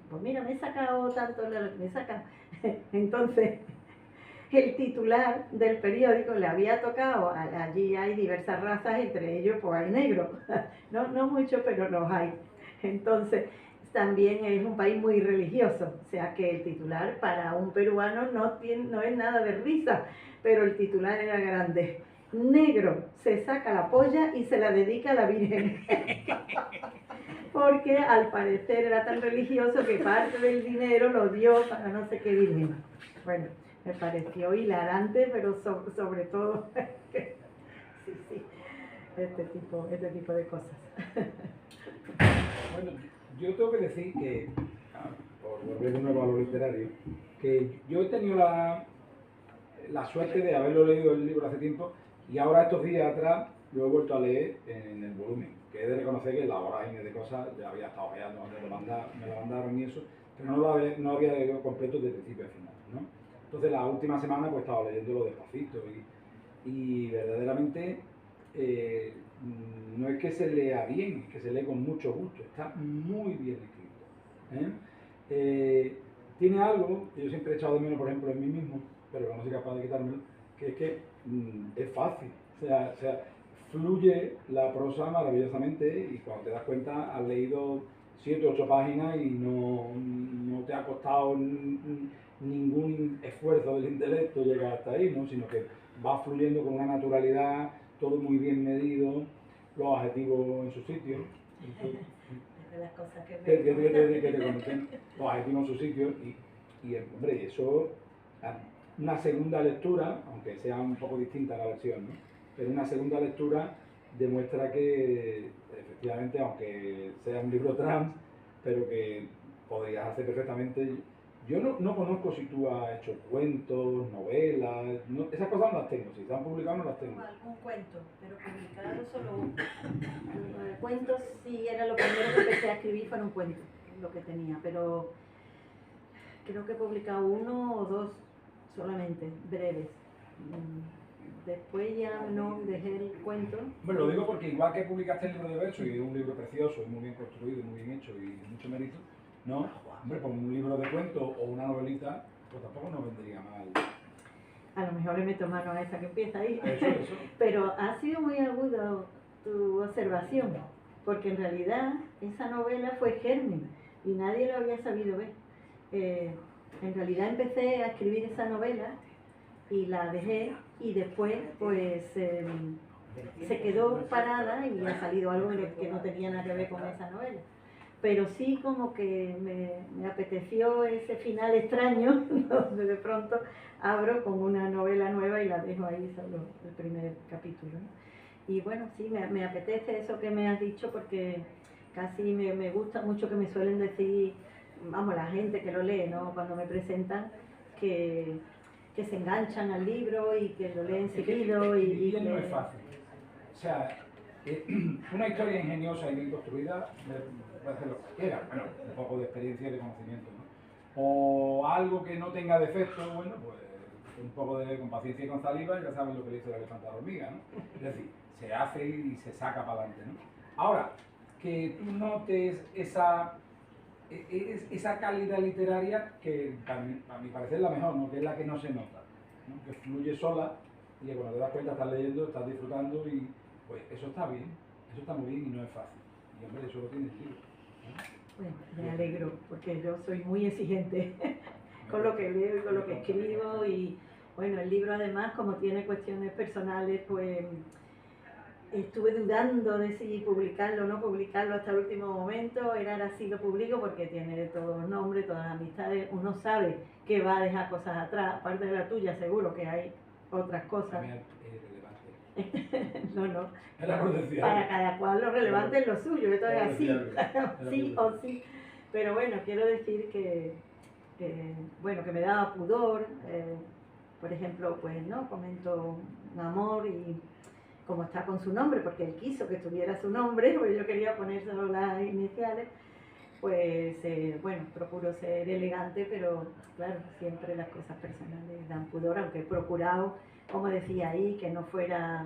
Pues mira, me he sacado tanto la lotería, me he sacado. Entonces, el titular del periódico le había tocado, allí hay diversas razas, entre ellos pues hay negros, no muchos, pero los hay. Entonces, también es un país muy religioso, o sea que el titular para un peruano no es nada de risa, pero el titular era grande. Negro se saca la polla y se la dedica a la Virgen. Porque al parecer era tan religioso que parte del dinero lo dio para no sé qué virgen. Bueno, me pareció hilarante, pero sobre todo sí, este tipo de cosas. Bueno, yo tengo que decir que, por volver de nuevo a lo literario, que yo he tenido la suerte de haberlo leído el libro hace tiempo, y ahora estos días atrás lo he vuelto a leer en el volumen, que he de reconocer que la vorágine de cosas ya había estado ojeando cuando me lo mandaron y eso, pero no había leído completo de principio a final, ¿no? Entonces la última semana pues estaba leyéndolo despacito y verdaderamente no es que se lea bien, es que se lee con mucho gusto, está muy bien escrito, ¿eh? Tiene algo que yo siempre he echado de menos, por ejemplo, en mí mismo, pero no soy capaz de quitármelo, que es que es fácil, o sea, fluye la prosa maravillosamente y cuando te das cuenta has leído 7 o 8 páginas y no te ha costado ningún esfuerzo del intelecto llegar hasta ahí, ¿no? Sino que va fluyendo con una naturalidad, todo muy bien medido, los adjetivos en su sitio. De las cosas que te comenté, los adjetivos en su sitio y hombre, eso, una segunda lectura, aunque sea un poco distinta la versión, ¿no?, pero una segunda lectura demuestra que efectivamente, aunque sea un libro trans, pero que podrías hacer perfectamente. Yo no conozco si tú has hecho cuentos, novelas, esas cosas no las tengo, si están publicadas no las tengo. Algún cuento, pero publicado solo uno. Cuentos sí era lo primero que empecé a escribir, fueron cuentos, lo que tenía, pero creo que he publicado 1 o 2 solamente, breves. Después ya no dejé el cuento. Bueno, lo digo porque igual que publicaste el libro de versos, y es un libro precioso, muy bien construido, muy bien hecho y mucho mérito, ¿no? Hombre, pues un libro de cuentos o una novelita, pues tampoco nos vendría mal. A lo mejor le meto mano a esa que empieza ahí. Eso. Pero ha sido muy agudo tu observación, porque en realidad esa novela fue germen y nadie lo había sabido ver. En realidad empecé a escribir esa novela y la dejé y después pues se quedó parada y ha salido algo que no tenía nada que ver con esa novela. Pero sí como que me apeteció ese final extraño donde de pronto abro con una novela nueva y la dejo ahí solo el primer capítulo, ¿no? Y bueno, sí, me apetece eso que me has dicho porque casi me gusta mucho que me suelen decir, vamos, la gente que lo lee, ¿no?, cuando me presentan, que se enganchan al libro y que lo leen seguido. Y no es fácil. O sea, una historia ingeniosa y bien construida puede hacer lo que quiera, bueno, un poco de experiencia y de conocimiento, ¿no? O algo que no tenga defecto, bueno, pues un poco con paciencia y con saliva, ya saben lo que le dice la elefanta a la hormiga, ¿no? Es decir, se hace y se saca para adelante, ¿no? Ahora, que tú notes esa calidad literaria que a mi parecer es la mejor, ¿no? Que es la que no se nota, ¿no? Que fluye sola y que cuando te das cuenta estás leyendo, estás disfrutando y pues eso está bien, eso está muy bien y no es fácil. Y hombre, eso lo tienes tú, ¿no? Bueno, me alegro, porque yo soy muy exigente con lo que leo y con lo que escribo y bueno, el libro además, como tiene cuestiones personales, pues estuve dudando de si publicarlo o no publicarlo hasta el último momento. Era ahora sí lo publico porque tiene todos los nombres, todas las amistades. Uno sabe que va a dejar cosas atrás, aparte de la tuya, seguro que hay otras cosas. Es relevante. No, no. Era por decir Para algo. cada cual lo relevante es lo suyo, esto es Por así, decir algo. sí o sí. Pero bueno, quiero decir que, bueno, que me daba pudor, por ejemplo, pues no, comento un amor y como está con su nombre, porque él quiso que tuviera su nombre, porque yo quería poner solo las iniciales, pues bueno, procuro ser elegante, pero claro, siempre las cosas personales dan pudor, aunque he procurado, como decía ahí, que no fuera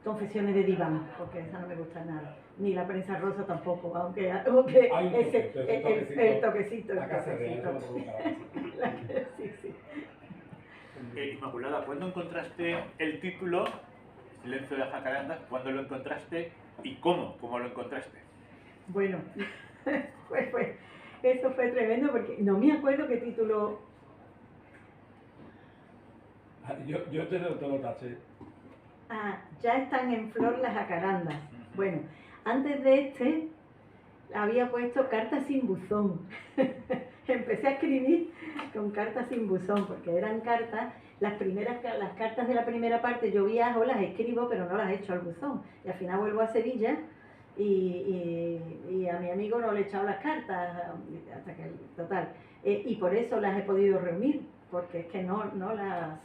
Confesiones de diván, porque esa no me gusta nada. Ni La prensa rosa tampoco, aunque Hay un ese, toque, el toquecito. La casa real, eso lo provoca la casa. Sí, sí. Inmaculada, ¿cuándo encontraste el título Silencio de las jacarandas? ¿Cuándo lo encontraste y cómo lo encontraste? Bueno, eso fue tremendo porque no me acuerdo qué título. Yo te lo taché. Ah, ya están en flor las jacarandas. Bueno, antes de este había puesto Cartas sin buzón. Empecé a escribir con Cartas sin buzón porque eran cartas, las cartas de la primera parte yo viajo, las escribo pero no las echo al buzón. Y al final vuelvo a Sevilla y a mi amigo no le he echado las cartas hasta que, total. Y por eso las he podido reunir, porque es que no las,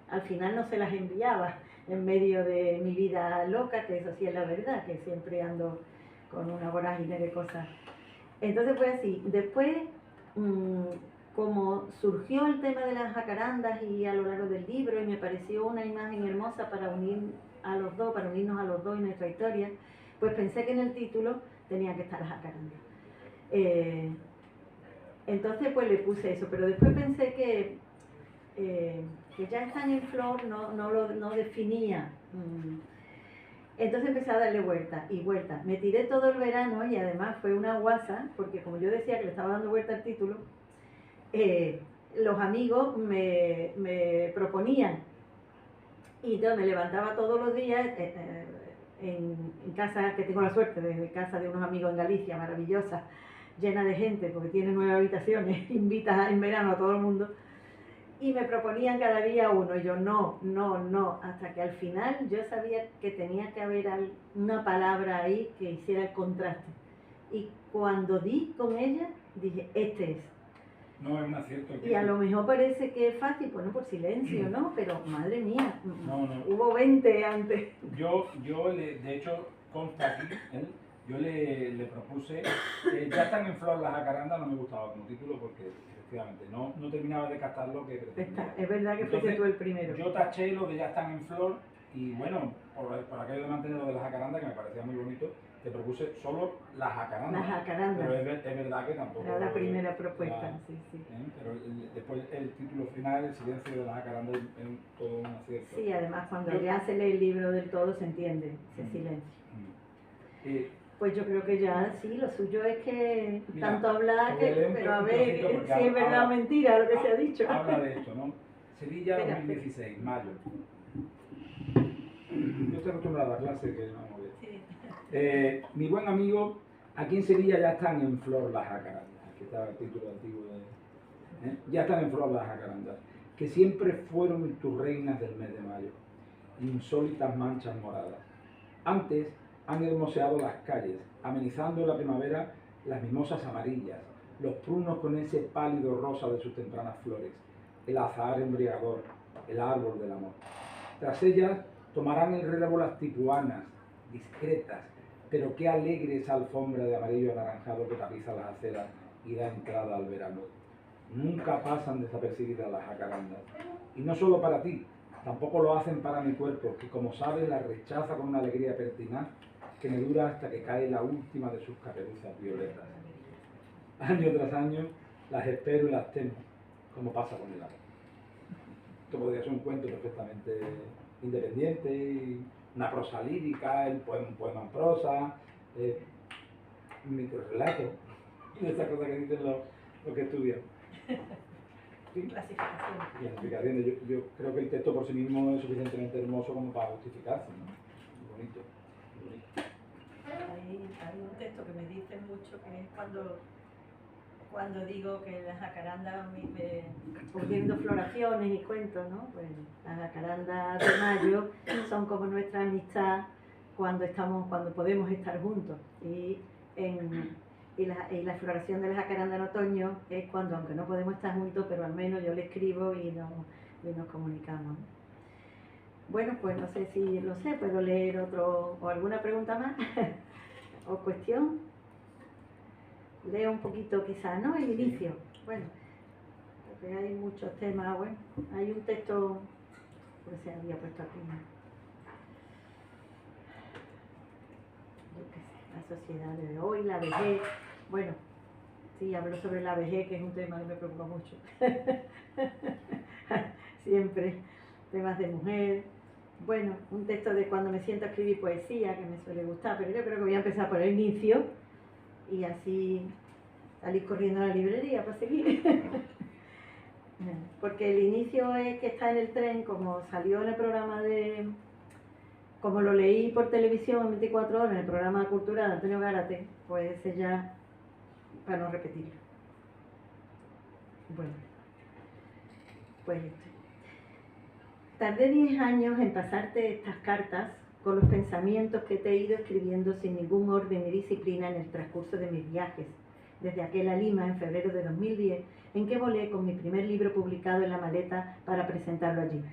al final no se las enviaba en medio de mi vida loca, que eso sí es la verdad, que siempre ando con una vorágine de cosas. Entonces fue así. Después, como surgió el tema de las jacarandas y a lo largo del libro, y me pareció una imagen hermosa para unir a los dos, para unirnos a los dos en nuestra historia, pues pensé que en el título tenía que estar las jacarandas. Entonces pues le puse eso, pero después pensé que ya están en flor, no definía. Entonces empecé a darle vueltas y vueltas. Me tiré todo el verano y además fue una guasa, porque como yo decía que le estaba dando vuelta al título, los amigos me proponían. Y entonces me levantaba todos los días en casa, que tengo la suerte de casa de unos amigos en Galicia, maravillosa, llena de gente, porque tiene 9 habitaciones, invita en verano a todo el mundo. Y me proponían cada día uno, y yo no, hasta que al final yo sabía que tenía que haber una palabra ahí que hiciera el contraste. Y cuando di con ella, dije, este es. No es un acierto. Y a lo mejor parece que es fácil, bueno, por silencio, ¿no? Pero madre mía, no. Hubo 20 antes. Yo de hecho, consta aquí, yo le propuse, ya están en flor las jacarandas, no me gustaba como título porque efectivamente no terminaba de captar lo que pretendía. Es verdad que fuiste tú el primero. Yo taché lo de ya están en flor y bueno, por aquello de mantener lo de las jacarandas, que me parecía muy bonito, te propuse solo las jacarandas. Las jacarandas. Pero es verdad que tampoco... Era la primera propuesta, sí. Pero después el título final, El silencio de las jacarandas, es todo un acierto. Sí, además cuando ya se lee el libro del todo se entiende ese silencio. Pues yo creo que ya sí, lo suyo es que mira, tanto hablar, pero a ver si es verdad o mentira lo que se ha dicho. Habla de esto, ¿no? Sevilla, Espera, 2016, mayo. Yo estoy acostumbrado a la clase que vamos a ver. Sí. Mi buen amigo, aquí en Sevilla ya están en flor las jacarandas. Aquí está el título antiguo de... Ya están en flor las jacarandas, que siempre fueron tus reinas del mes de mayo, insólitas manchas moradas. Antes han hermoseado las calles, amenizando en la primavera las mimosas amarillas, los prunos con ese pálido rosa de sus tempranas flores, el azahar embriagador, el árbol del amor. Tras ellas tomarán el relevo las tipuanas, discretas, pero qué alegre esa alfombra de amarillo anaranjado que tapiza las aceras y da entrada al verano. Nunca pasan desapercibidas las jacarandas. Y no solo para ti, Tampoco lo hacen para mi cuerpo, que como sabes la rechaza con una alegría pertinaz que me dura hasta que cae la última de sus caperuzas violetas. Año tras año las espero y las temo, como pasa con el amor. Esto podría ser un cuento perfectamente independiente, y una prosa lírica, un poema en prosa, un microrelato, de esas cosas que dicen los que estudian. Sí. Clasificaciones. Yo creo que el texto por sí mismo es suficientemente hermoso como para justificarse, ¿no? Muy bonito, muy bonito. Hay un texto que me dice mucho, que es cuando digo que las jacarandas, volviendo floraciones y cuentos, ¿no? Pues las jacarandas de mayo son como nuestra amistad cuando podemos estar juntos. Y la floración de la jacaranda en otoño es cuando, aunque no podemos estar juntos, pero al menos yo le escribo y nos comunicamos. Bueno, pues no sé si lo sé, puedo leer otro o alguna pregunta más o cuestión. Leo un poquito quizás, ¿no? El inicio. Bueno, porque hay muchos temas. Bueno, hay un texto, pues se había puesto aquí, ¿no? Yo qué sé, la sociedad de hoy, la vejez. Bueno, sí, hablo sobre la vejez, que es un tema que me preocupa mucho. Siempre, temas de mujer. Bueno, un texto de cuando me siento a escribir poesía, que me suele gustar, pero yo creo que voy a empezar por el inicio y así salir corriendo a la librería para seguir. Porque el inicio es que está en el tren, como salió en el programa como lo leí por televisión en 24 horas, en el programa cultural de Antonio Gárate, pues ese ya, para no repetirlo. Bueno, pues tardé 10 años en pasarte estas cartas con los pensamientos que te he ido escribiendo sin ningún orden ni disciplina en el transcurso de mis viajes, desde aquel a Lima en febrero de 2010, en que volé con mi primer libro publicado en la maleta para presentarlo allí.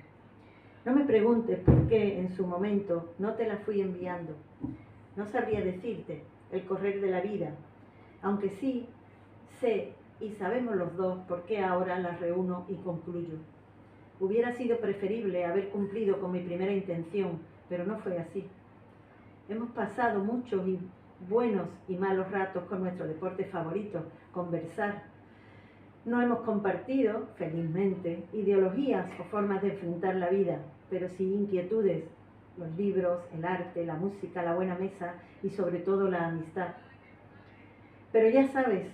No me preguntes por qué en su momento no te la fui enviando. No sabría decirte el correr de la vida, aunque sí sé y sabemos los dos por qué ahora las reúno y concluyo. Hubiera sido preferible haber cumplido con mi primera intención, pero no fue así. Hemos pasado muchos y buenos y malos ratos con nuestro deporte favorito, conversar. No hemos compartido, felizmente, ideologías o formas de enfrentar la vida, pero sí inquietudes, los libros, el arte, la música, la buena mesa y sobre todo la amistad. Pero ya sabes,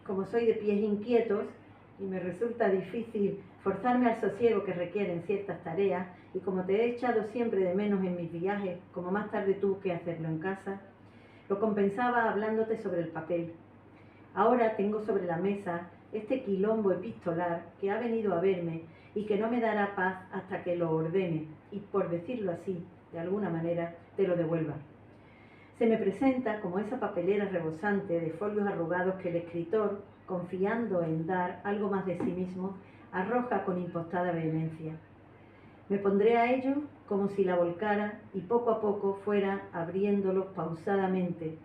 como soy de pies inquietos y me resulta difícil forzarme al sosiego que requieren ciertas tareas, y como te he echado siempre de menos en mis viajes, como más tarde tuve que hacerlo en casa, lo compensaba hablándote sobre el papel. Ahora tengo sobre la mesa este quilombo epistolar que ha venido a verme y que no me dará paz hasta que lo ordene y, por decirlo así, de alguna manera, te lo devuelva. Se me presenta como esa papelera rebosante de folios arrugados que el escritor, confiando en dar algo más de sí mismo, arroja con impostada vehemencia. Me pondré a ello como si la volcara y poco a poco fuera abriéndolos pausadamente,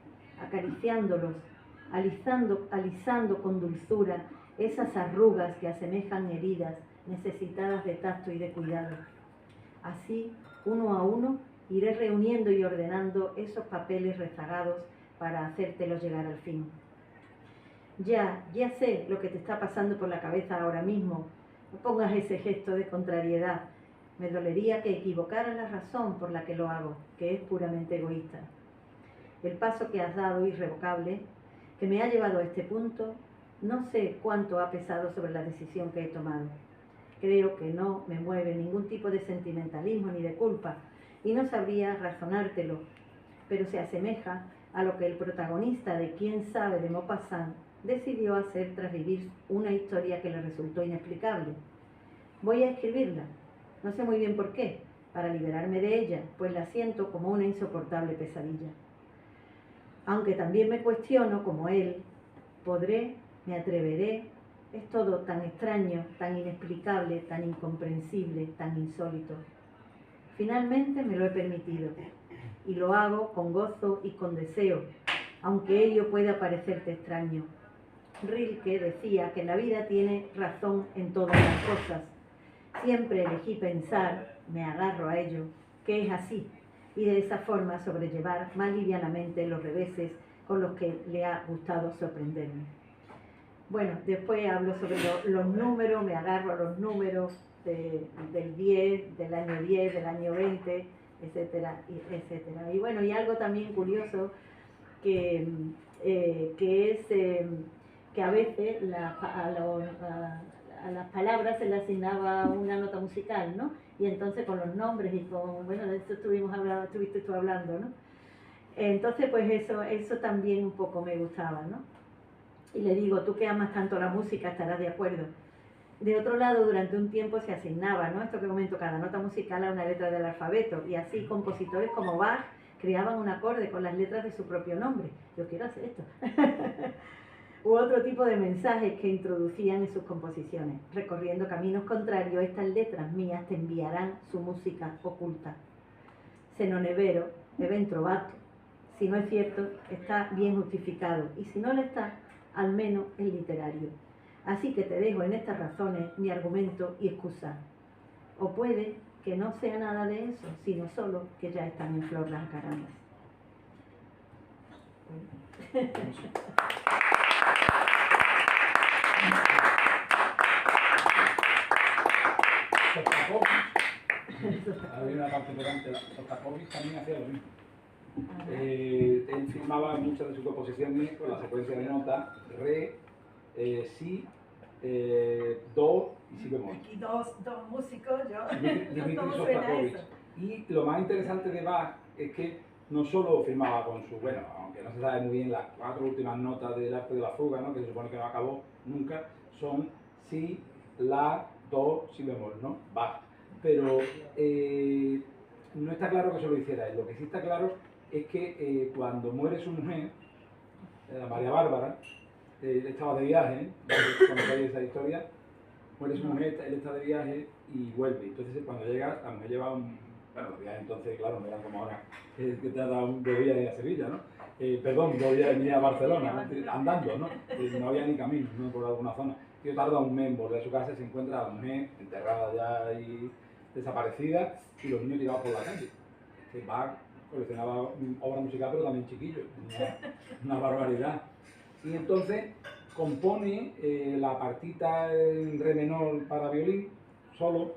acariciándolos, alisando con dulzura esas arrugas que asemejan heridas necesitadas de tacto y de cuidado. Así, uno a uno, iré reuniendo y ordenando esos papeles rezagados para hacértelos llegar al fin. Ya sé lo que te está pasando por la cabeza ahora mismo. No pongas ese gesto de contrariedad. Me dolería que equivocaras la razón por la que lo hago, que es puramente egoísta. El paso que has dado, irrevocable, que me ha llevado a este punto, no sé cuánto ha pesado sobre la decisión que he tomado. Creo que no me mueve ningún tipo de sentimentalismo ni de culpa, y no sabría razonártelo, pero se asemeja a lo que el protagonista de Quién sabe de Maupassant decidió hacer tras vivir una historia que le resultó inexplicable. Voy a escribirla, no sé muy bien por qué, para liberarme de ella, pues la siento como una insoportable pesadilla. Aunque también me cuestiono, como él, ¿podré? ¿Me atreveré? Es todo tan extraño, tan inexplicable, tan incomprensible, tan insólito. Finalmente me lo he permitido, y lo hago con gozo y con deseo, aunque ello pueda parecerte extraño. Rilke decía que la vida tiene razón en todas las cosas. Siempre elegí pensar, me agarro a ello, que es así, y de esa forma sobrellevar más livianamente los reveses con los que le ha gustado sorprenderme. Bueno, después hablo sobre los números, me agarro a los números del 10, del año 10, del año 20, etcétera, etcétera. Y bueno, y algo también curioso que es que a veces a las palabras se le asignaba una nota musical, ¿no? Y entonces con los nombres y con, bueno, de eso estuviste tú hablando, ¿no? Entonces, pues eso también un poco me gustaba, ¿no? Y le digo, tú que amas tanto la música, estarás de acuerdo. De otro lado, durante un tiempo se asignaba, ¿no? Esto que comento, cada nota musical a una letra del alfabeto, y así compositores como Bach creaban un acorde con las letras de su propio nombre. Yo quiero hacer esto. U otro tipo de mensajes que introducían en sus composiciones. Recorriendo caminos contrarios, estas letras mías te enviarán su música oculta. Se non è vero, è ben trovato. Si no es cierto, está bien justificado. Y si no lo está, al menos es literario. Así que te dejo en estas razones mi argumento y excusa. O puede que no sea nada de eso, sino solo que ya están en flor las jacarandas. Había una parte importante, Sostakovich también hacía lo mismo. Él firmaba muchas de sus composiciones con la secuencia de notas re, si, do y si bemol. Aquí dos músicos, yo. Dmitri ¿Cómo suena Sostakovich. eso? Y lo más interesante de Bach es que no solo firmaba con su, bueno, aunque no se sabe muy bien las 4 últimas notas del arte de la fuga, ¿no? Que se supone que no acabó nunca, son si, la, do, si bemol, ¿no? Bach. Pero no está claro que se lo hiciera él. Lo que sí está claro es que cuando muere su mujer, María Bárbara, él estaba de viaje, conocéis esa historia, muere su mujer, él está de viaje y vuelve. Entonces cuando llega, la mujer lleva bueno, los viajes entonces, claro, no eran como ahora, que te ha dado 2 días ir a Sevilla, ¿no? Perdón, 2 días en ir a Barcelona, ¿no? Andando, ¿no? No había ni camino, ¿no? Por alguna zona. Tío tarda un mes en volver a su casa y se encuentra a la mujer enterrada ya y desaparecida y los niños tirados por la calle. Que Bach coleccionaba obra musical, pero también chiquillos, una barbaridad. Y entonces compone la partita en re menor para violín, solo,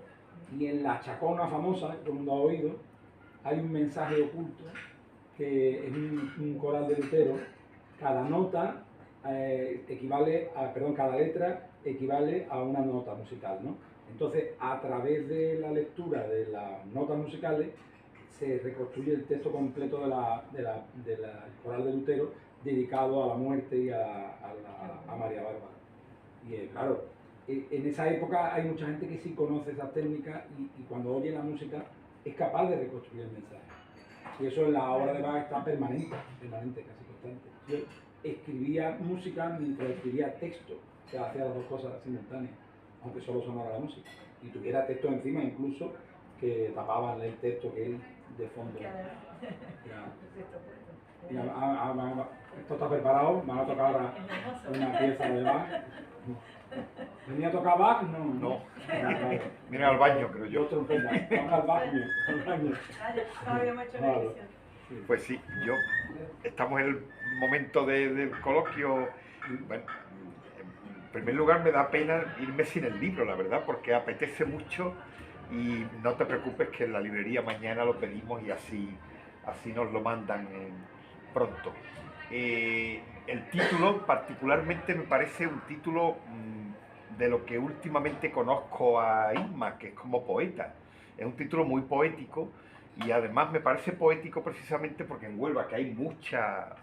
y en la chacona famosa, que todo el mundo ha oído, hay un mensaje oculto que es un coral de Lutero. Cada nota cada letra equivale a una nota musical, ¿no? Entonces, a través de la lectura de las notas musicales, se reconstruye el texto completo del coral de Lutero, dedicado a la muerte y a María Bárbara. Y claro, en esa época hay mucha gente que sí conoce esas técnicas y cuando oye la música es capaz de reconstruir el mensaje. Y eso en la obra de Bach está permanente, casi constante. Yo escribía música mientras escribía texto, o sea, hacía las dos cosas simultáneas, aunque solo sonara la música. Y tuviera texto encima incluso que tapaban el texto que él de fondo. Esto está preparado, me van a tocar ahora una pieza de Bach. ¿Venía a tocar Bach? No. Mira al baño, creo yo. Yo trompeta, al baño. Pues sí, estamos en el momento del coloquio. Bueno, en primer lugar me da pena irme sin el libro, la verdad, porque apetece mucho y no te preocupes que en la librería mañana lo pedimos y así nos lo mandan pronto. El título particularmente me parece un título de lo que últimamente conozco a Isma, que es como poeta. Es un título muy poético y además me parece poético precisamente porque en Huelva, que hay muchas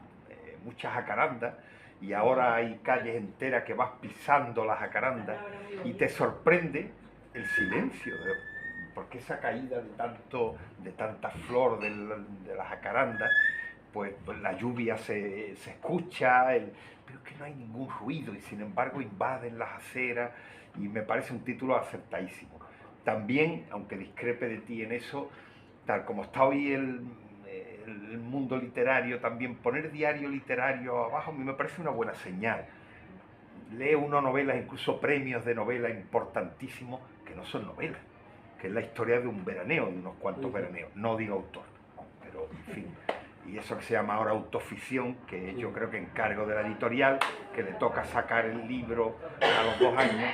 jacarandas, y ahora hay calles enteras que vas pisando las jacarandas y te sorprende el silencio, porque esa caída de tanta flor de la jacaranda, pues la lluvia se escucha, pero es que no hay ningún ruido y sin embargo invaden las aceras y me parece un título acertadísimo. También, aunque discrepe de ti en eso, tal como está hoy el mundo literario, también poner diario literario abajo a mí me parece una buena señal. Lee uno novelas, incluso premios de novela importantísimos, que no son novelas, que es la historia de un veraneo, de unos cuantos veraneos. No digo autor, pero en fin. Y eso que se llama ahora autoficción, que yo creo que encargo de la editorial, que le toca sacar el libro a los 2 años.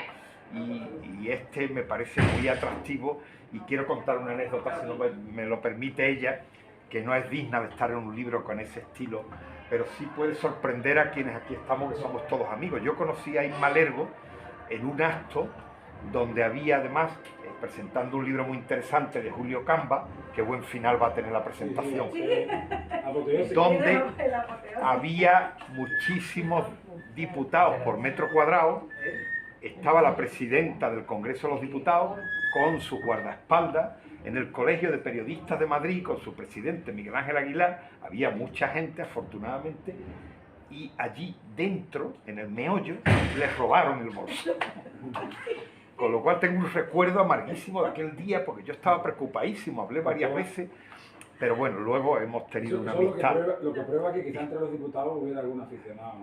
Y este me parece muy atractivo y quiero contar una anécdota, si no me lo permite ella, que no es digna de estar en un libro con ese estilo, pero sí puede sorprender a quienes aquí estamos, que somos todos amigos. Yo conocí a Isma Lergo en un acto donde había además, presentando un libro muy interesante de Julio Camba, que buen final va a tener la presentación, donde había muchísimos diputados por metro cuadrado. Estaba la presidenta del Congreso de los Diputados con su guardaespaldas, en el Colegio de Periodistas de Madrid con su presidente Miguel Ángel Aguilar. Había mucha gente, afortunadamente, y allí dentro, en el meollo, les robaron el bolso. Con lo cual tengo un recuerdo amarguísimo de aquel día, porque yo estaba preocupadísimo, hablé varias veces, pero bueno, luego hemos tenido una amistad. Lo que prueba que quizá entre los diputados hubiera algún aficionado.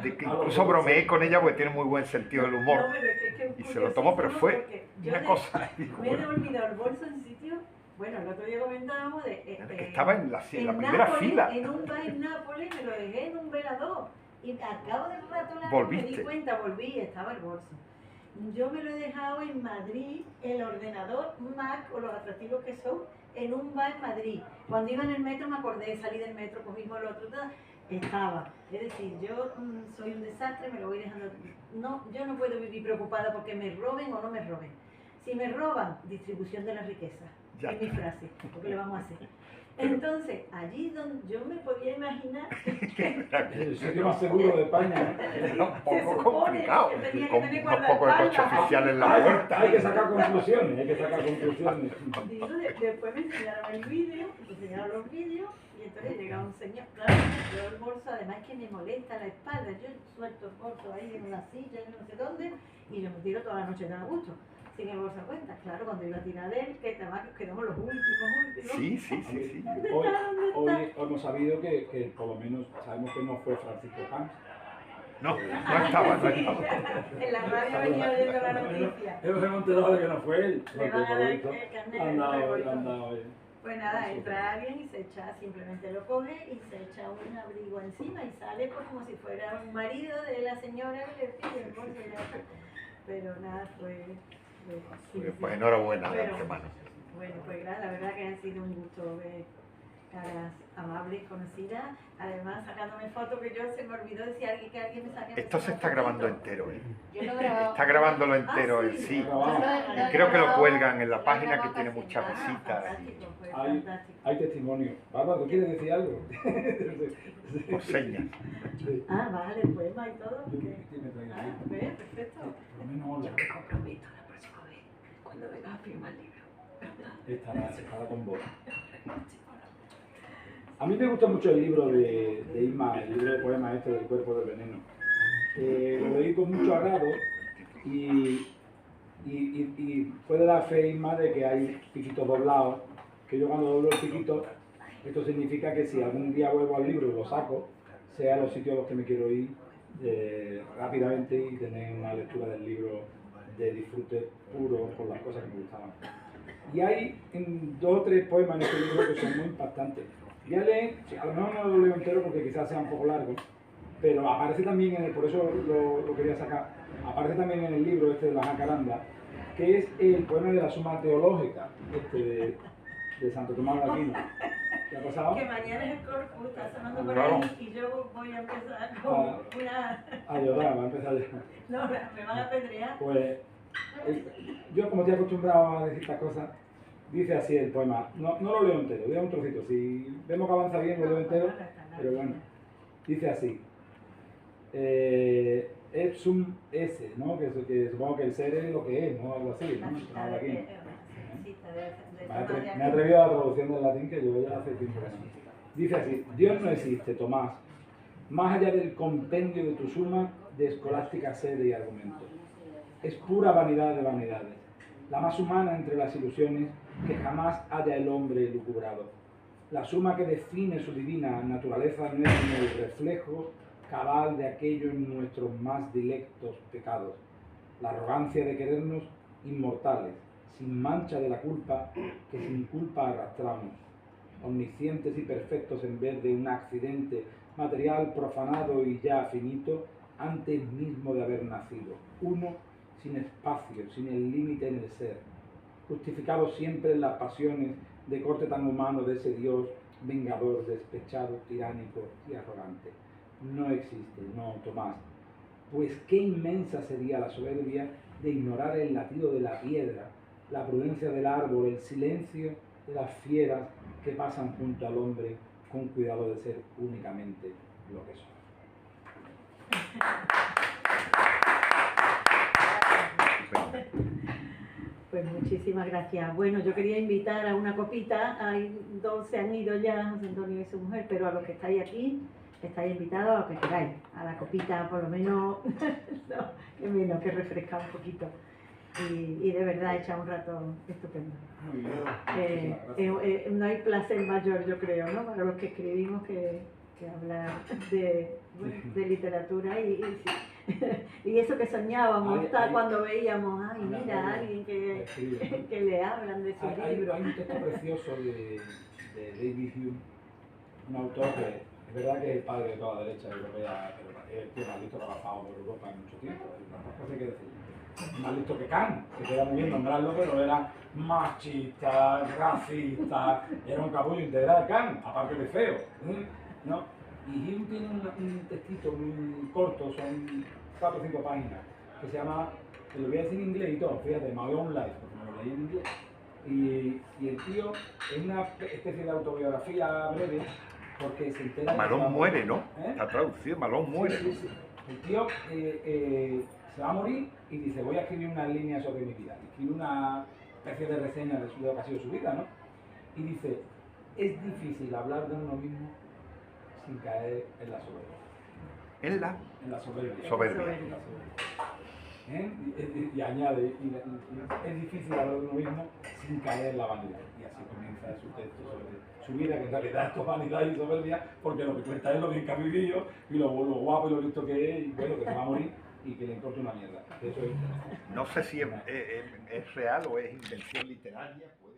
Incluso bromeé con ella porque tiene muy buen sentido del humor. Y se lo tomó, pero fue una cosa. Me he olvidado el bolso en sitio. Bueno, el otro día comentábamos de... que estaba en la primera Nápoles, fila. En un bar en Nápoles, me lo dejé en un velador. Y al cabo del rato me Volviste. di cuenta, volví y estaba el bolso. Yo me lo he dejado en Madrid, el ordenador Mac o los atractivos que son, en un bar en Madrid. Cuando iba en el metro me acordé, salí del metro, cogimos el otro, estaba. Es decir, yo soy un desastre, me lo voy dejando. No, yo no puedo vivir preocupada porque me roben o no me roben. Si me roban, distribución de la riqueza. Ya. Es mi frase, porque le vamos a hacer. Entonces, allí donde yo me podía imaginar que El sitio más seguro de España. Era un se poco supone complicado, que tenía que con tener unos pocos de coche guardaespaldas. oficial en la puerta. Hay que sacar conclusiones, hay que sacar conclusiones. Digo, después me enseñaron el vídeo, me enseñaron los vídeos y entonces llegaba un señor, claro, yo el bolso, además que me molesta la espalda, yo suelto el bolso ahí en una silla, en no sé dónde, y yo me tiro toda la noche tan a gusto, sin el bolso a cuenta. Claro, cuando iba a tirar de él, que además quedamos los últimos. Sí. Hoy hemos sabido que por lo menos sabemos que no fue Francisco Camps. No estaba. En la radio venía oyendo la noticia. Hemos enterado de que no fue él. Le van a dar el carnet de Andado hoy. Pues nada, entra alguien y se echa, simplemente lo coge y se echa un abrigo encima y sale pues como si fuera un marido de la señora que le pide el bolso y ya está. Pero nada, Pues enhorabuena de Pero, antemano. bueno, pues la verdad que ha sido un gusto ver caras amables, conocidas, además sacándome fotos que yo se me olvidó decir que alguien me saque. Esto se está grabando entero, ¿eh? Yo lo he grabado. Está grabándolo entero, sí. Creo que lo cuelgan en la página que tiene muchas visitas. Fantástico, fue Hay- fantástico. Hay testimonio. Bárbara, ¿tú quieres decir algo? Por señas. Ah, vale, el poema y todo. Perfecto. Por lo menos Yo me comprometo la próxima vez, cuando vengas a firmar el libro. estará con vos. A mí me gusta mucho el libro de Isma, el libro de poemas este del cuerpo del veneno. Lo leí con mucho agrado y fue de la fe Isma de que hay piquitos doblados, que yo cuando doblo el piquito, esto significa que si algún día vuelvo al libro y lo saco, sea los sitios a los que me quiero ir rápidamente y tener una lectura del libro de disfrute puro con las cosas que me gustaban. Y hay 2 o 3 poemas en este libro que son muy impactantes. Voy a leer, a lo mejor no lo leo entero porque quizás sea un poco largo, pero aparece también en el, por eso lo quería sacar, aparece también en el libro este de la Jacaranda, que es el poema de la Suma Teológica, de Santo Tomás de Aquino. ¿Qué ha pasado? Que mañana es el Corpus, está sonando por Claro. ahí y yo voy a empezar con una... A llorar, va a empezar a llorar. No, me van a apedrear. Pues yo como estoy acostumbrado a decir estas cosas, dice así el poema, no lo leo entero, leo un trocito, si vemos que avanza bien lo leo entero, pero bueno, dice así, et sum esse, ¿no? Que supongo que el ser es lo que es, ¿no? Algo así, La ¿no? cita Tomás de Aquino. de Me he atrevido a la traducción del latín que yo ya hace tiempo que no. Dice así, Dios no existe, Tomás, más allá del compendio de tu suma de escolástica sede y argumentos. Es pura vanidad de vanidades, la más humana entre las ilusiones que jamás haya el hombre lucubrado. La suma que define su divina naturaleza no es sino el reflejo cabal de aquello en nuestros más dilectos pecados, la arrogancia de querernos inmortales, sin mancha de la culpa que sin culpa arrastramos, omniscientes y perfectos en vez de un accidente material profanado y ya finito antes mismo de haber nacido, uno sin espacio, sin el límite en el ser, justificados siempre en las pasiones de corte tan humano de ese Dios vengador, despechado, tiránico y arrogante. No existe, no, Tomás, pues qué inmensa sería la soberbia de ignorar el latido de la piedra, la prudencia del árbol, el silencio de las fieras que pasan junto al hombre con cuidado de ser únicamente lo que son. Pues muchísimas gracias. Bueno, yo quería invitar a una copita. Hay dos, se han ido ya, José Antonio y su mujer, pero a los que estáis aquí, estáis invitados a lo que queráis. A la copita, por lo menos, no, que refresca un poquito. Y de verdad echa un rato estupendo. No hay placer mayor, yo creo, ¿no? Para los que escribimos que hablar de literatura y eso que soñábamos cuando veíamos, ay, mira, a alguien que le hablan de sus libros. Hay un texto precioso de David Hume, un autor que es verdad que es el padre de toda la derecha europea, pero es más listo que ha pasado por Europa en mucho tiempo, hay que decir. Más listo que Kant, que queda muy bien nombrarlo, pero era machista, racista, era un capullo integral Kant, aparte de feo, ¿no? Y Hume tiene un textito muy corto, son 4 o 5 páginas, que se llama, te lo voy a decir en inglés y todo, fíjate, My Own Life, porque me lo leí en inglés. Y el tío es una especie de autobiografía breve, porque se entera... Malón muere, ¿no? Está traducido, Malón muere. Sí, sí, sí. El tío se va a morir y dice, voy a escribir unas líneas sobre mi vida. Escribe una especie de reseña de lo que ha sido su vida, ¿no? Y dice, es difícil hablar de uno mismo sin caer en la soberbia. ¿En la? En la soberbia. Soberbia. Y añade, es difícil hablar de uno mismo sin caer en la vanidad. Y así comienza su texto sobre su vida, que en realidad esto es vanidad y soberbia, porque lo que cuenta es lo bien que ha vivido y lo guapo y lo listo que es, y bueno, que se va a morir y que le importa una mierda. Eso es. No sé si es real o es invención literaria. Pues.